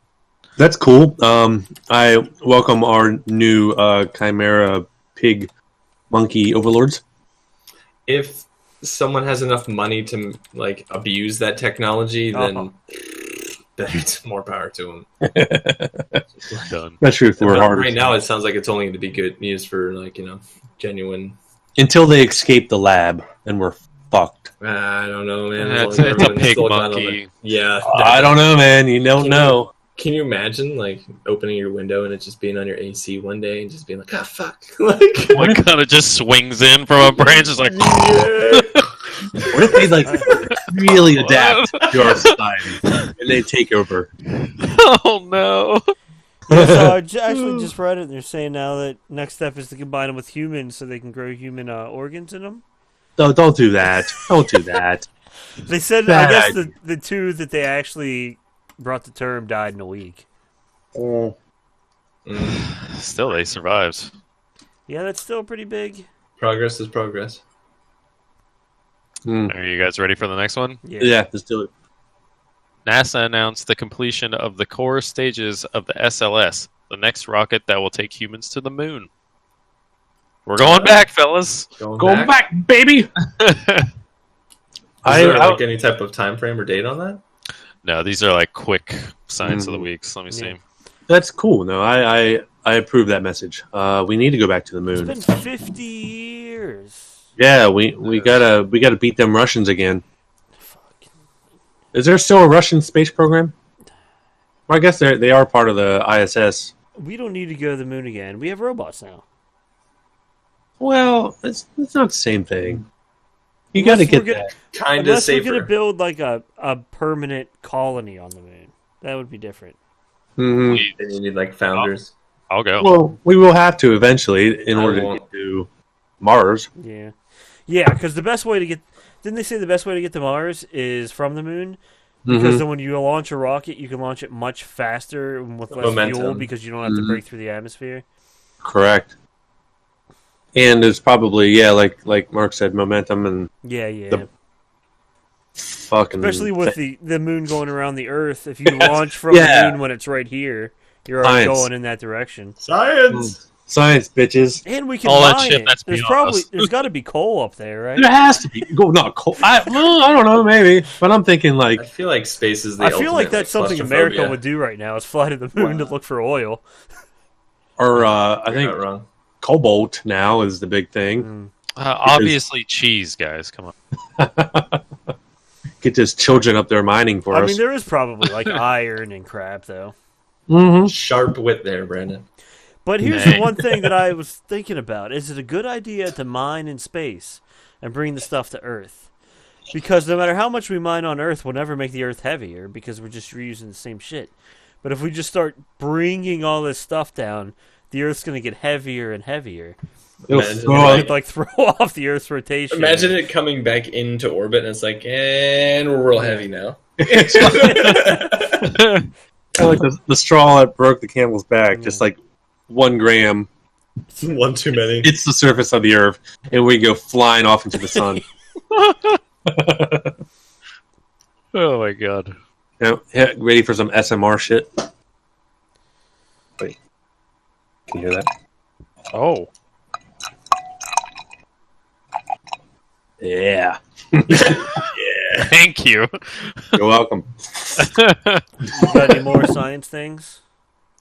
That's cool. I welcome our new Chimera Pig Monkey Overlords. If someone has enough money to like abuse that technology, then it's more power to them. Done. That's true. We're hard Right now, it sounds like it's only going to be good used for like genuine. until they escape the lab and we're fucked. I don't know, man. It's As long as a everyone's pig still kind of monkey. like- yeah. I don't know, man. You don't know. Can you imagine like opening your window and it just being on your AC one day and just being like, ah, fuck, like. One kind of just swings in from a branch, is like, What if they like really adapt to our society and they take over? oh no. Yeah, so I actually just read it, and they're saying now that next step is to combine them with humans so they can grow human organs in them. No, don't do that. Don't do that. They said, I guess the two that they actually brought to term died in a week. Oh. Still, they survived. Yeah, that's still pretty big. Progress is progress. Are you guys ready for the next one? Yeah, let's do it. NASA announced the completion of the core stages of the SLS, the next rocket that will take humans to the moon. We're going back, fellas. Going back, baby. Is there like any type of time frame or date on that? No, these are like quick science of the weeks. Let me see. That's cool. No, I approve that message. We need to go back to the moon. It's been 50 years. Yeah, we gotta beat them Russians again. Is there still a Russian space program? Well, I guess they are part of the ISS. We don't need to go to the moon again. We have robots now. Well, it's not the same thing. You got to get that. Kind of Unless safer. we're going to build like a permanent colony on the moon. That would be different. Mhm. Then you need like founders. I'll go. Well, we will have to eventually in I order to won't. get to Mars. Yeah. Yeah, because the best way to get... Didn't they say the best way to get to Mars is from the moon? Because then when you launch a rocket, you can launch it much faster and with less Momentum. fuel because you don't have to break through the atmosphere. Correct. And there's probably like Mark said, momentum and Yeah. fucking. Especially with the moon going around the Earth. If you launch from the moon when it's right here, you're already Science. going in that direction. Science. Science, bitches. And we can All that mine shit it. that's There's beyond us. there's got to be coal up there, right? There has to be. Go not cold. I don't know, maybe, but I'm thinking I like feel like space is the I feel like ultimate, that's something claustrophobia. America would do right now is fly to the moon to look for oil. or I You're think not wrong. cobalt now is the big thing. Obviously, cheese, guys. Come on. Get those children up there mining for I us. mean, there is probably like iron and crap, though. Sharp wit there, Brandon. But here's the one thing that I was thinking about. Is it a good idea to mine in space and bring the stuff to Earth? Because no matter how much we mine on Earth, we'll never make the Earth heavier because we're just reusing the same shit. But if we just start bringing all this stuff down, the Earth's going to get heavier and heavier. Imagine, Well, It could, like, throw off the Earth's rotation. imagine it coming back into orbit and it's like, and we're real heavy now. Kind of like the straw that broke the camel's back, just like 1 gram One too many. hits the surface of the Earth, and we go flying off into the sun. Oh my god. Ready for some SMR shit? Wait, can you hear that? Oh. Yeah, Thank you. you're welcome. Got any more science things?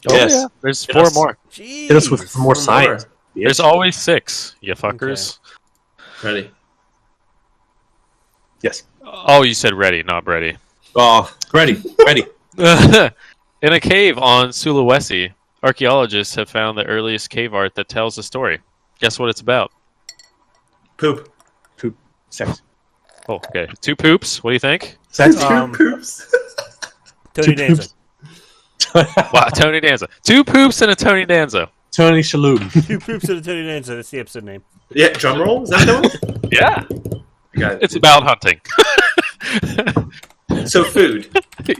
Yes. yeah. There's Hit 4 us. more. Jeez. Hit us with some more science. There's always 6, you fuckers. Ready. Yes. Oh, you said ready, not ready. Oh, ready. In a cave on Sulawesi, archaeologists have found the earliest cave art that tells a story. Guess what it's about? Poop. Sex. Oh, okay. 2 poops. What do you think? Sex. Poops. Tony Danza. Wow, Tony Danza. 2 poops and a Tony Danza. Tony Shalhoub. Two poops and a Tony Danza. That's the episode name. Yeah, drum roll. Is that the one? Yeah, Got it. it's about hunting. So food, Yeah.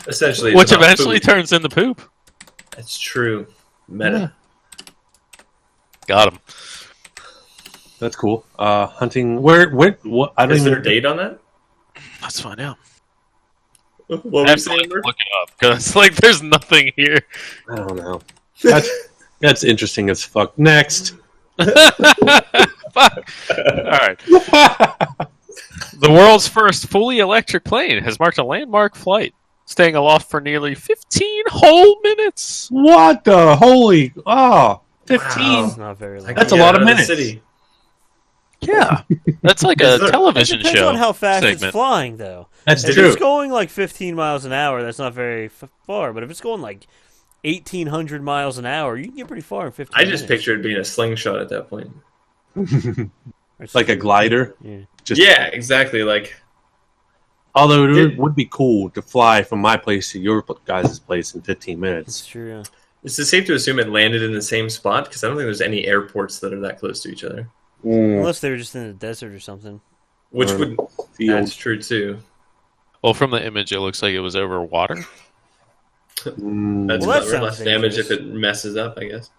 essentially, it's Which about eventually food. turns into poop. That's true. Meta. Got him. That's cool. Hunting. Where? What? I don't Is there even. a date on that? Let's find out. What were I you have to saying? look it up because like there's nothing here. I don't know. That's interesting as fuck. Next. Fuck. All right. The world's first fully electric plane has marked a landmark flight, staying aloft for nearly 15 whole minutes. What the holy? Oh, 15. It's not very long. That's a Yeah, lot of out the minutes. City. Yeah, that's like Is a there- television Depends show on how fast segment. it's flying, though. That's If true. it's going like 15 miles an hour, that's not very far. But if it's going like 1,800 miles an hour, you can get pretty far in 15 I minutes. just pictured it being a slingshot at that point. It's Like a glider. Yeah. Just, Yeah, exactly. Like Although it Did- would be cool to fly from my place to your guys' place in 15 It's minutes. true. is it safe to assume it landed in the same spot? Because I don't think there's any airports that are that close to each other. Unless they were just in the desert or something. Which Or would field. that's true too. Well, from the image, it looks like it was over water. That's Mm. Well, that about sounds less damage dangerous. if it messes up, I guess.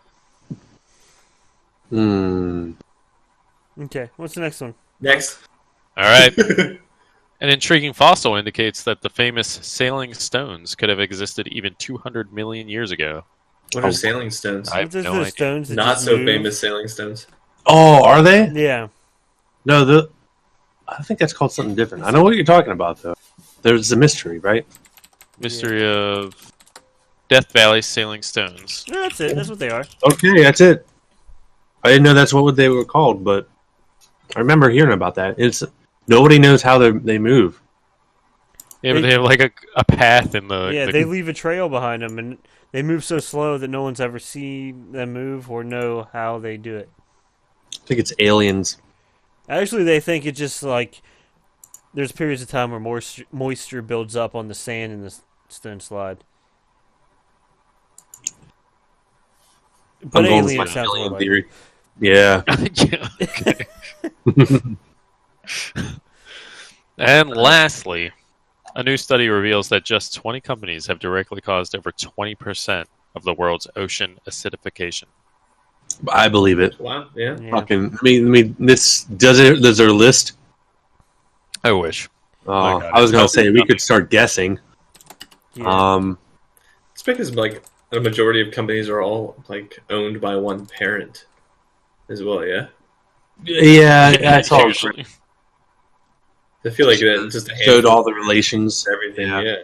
Mm. Okay, what's the next one? Next. All right. An intriguing fossil indicates that the famous sailing stones could have existed even 200 million years ago. What are sailing stones? I have There's no those idea. stones that Not just so move. famous sailing stones. Oh, are they? Yeah. No, I think that's called something different. I know what you're talking about, though. There's a mystery, right? Mystery of Death Valley sailing stones. No, that's it. That's what they are. Okay, that's it. I didn't know that's what they were called, but I remember hearing about that. It's nobody knows how they move. Yeah, but they have like a path in the. Yeah, the- they leave a trail behind them, and they move so slow that no one's ever seen them move or know how they do it. I think it's aliens. Actually, they think it's just like there's periods of time where moisture builds up on the sand in the stone slide. But I'm going with alien my sounds more alien like theory. Yeah. Yeah, okay. And lastly, a new study reveals that just 20 companies have directly caused over 20% of the world's ocean acidification. I believe it. Wow, yeah. Yeah. Fucking, I mean, this does there a list? I wish. Oh, God, I was gonna it's say we nothing. could start guessing. Yeah. It's because like a majority of companies are all like owned by one parent as well, yeah. Yeah, that's all. Usually. I feel like that just a Showed handful all the relations. of everything, Yeah. yeah.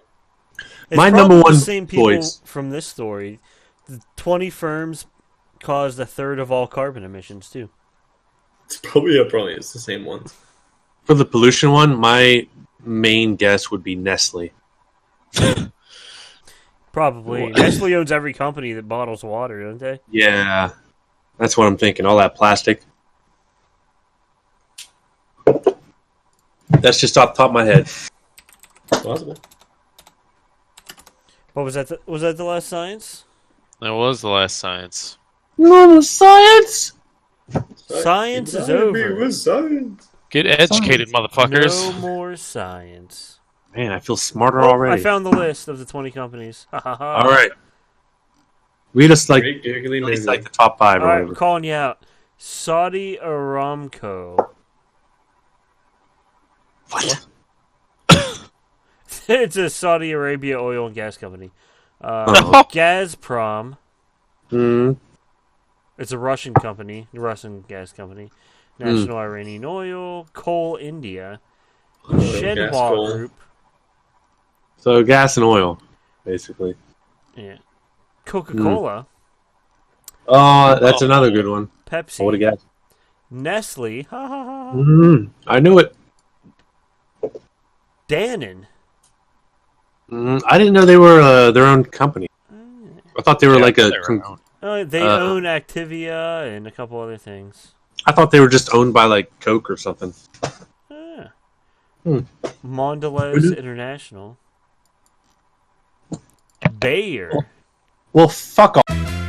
It's my probably number one the same people choice. from this story. The 20 firms caused a third of all carbon emissions too. It's probably it's the same ones. For the pollution one, my main guess would be Nestle. Probably. What? Nestle owns every company that bottles water, don't they? Yeah, that's what I'm thinking. All that plastic. That's just off the top of my head. Possible. What was that? Was that the last science? That was the last science. No science. Science is Remind me over. with science. Get educated, motherfuckers. No more science. Man, I feel smarter Oh, already. I found the list of the 20 companies. Ha ha ha. All right. Read us like Great giggly at least movie. like the top 5 All or right, whatever. I'm calling you out. Saudi Aramco. What? It's a Saudi Arabia oil and gas company. Oh. Gazprom. Mm, It's a Russian company, a Russian gas company. National Iranian Oil, Coal India, Gas Shenhua coal. Group, so gas and oil, basically. yeah, Coca-Cola, Oh, that's another good one. I would have Pepsi, guessed. Nestle, ha ha ha, I knew it. Dannon. I didn't know they were their own company. I thought they were Yeah, like a. they were around. They Uh, own Activia and a couple other things. I thought they were just owned by like Coke or something. Ah. Hmm. Mondelez International. Bayer. Well, fuck off.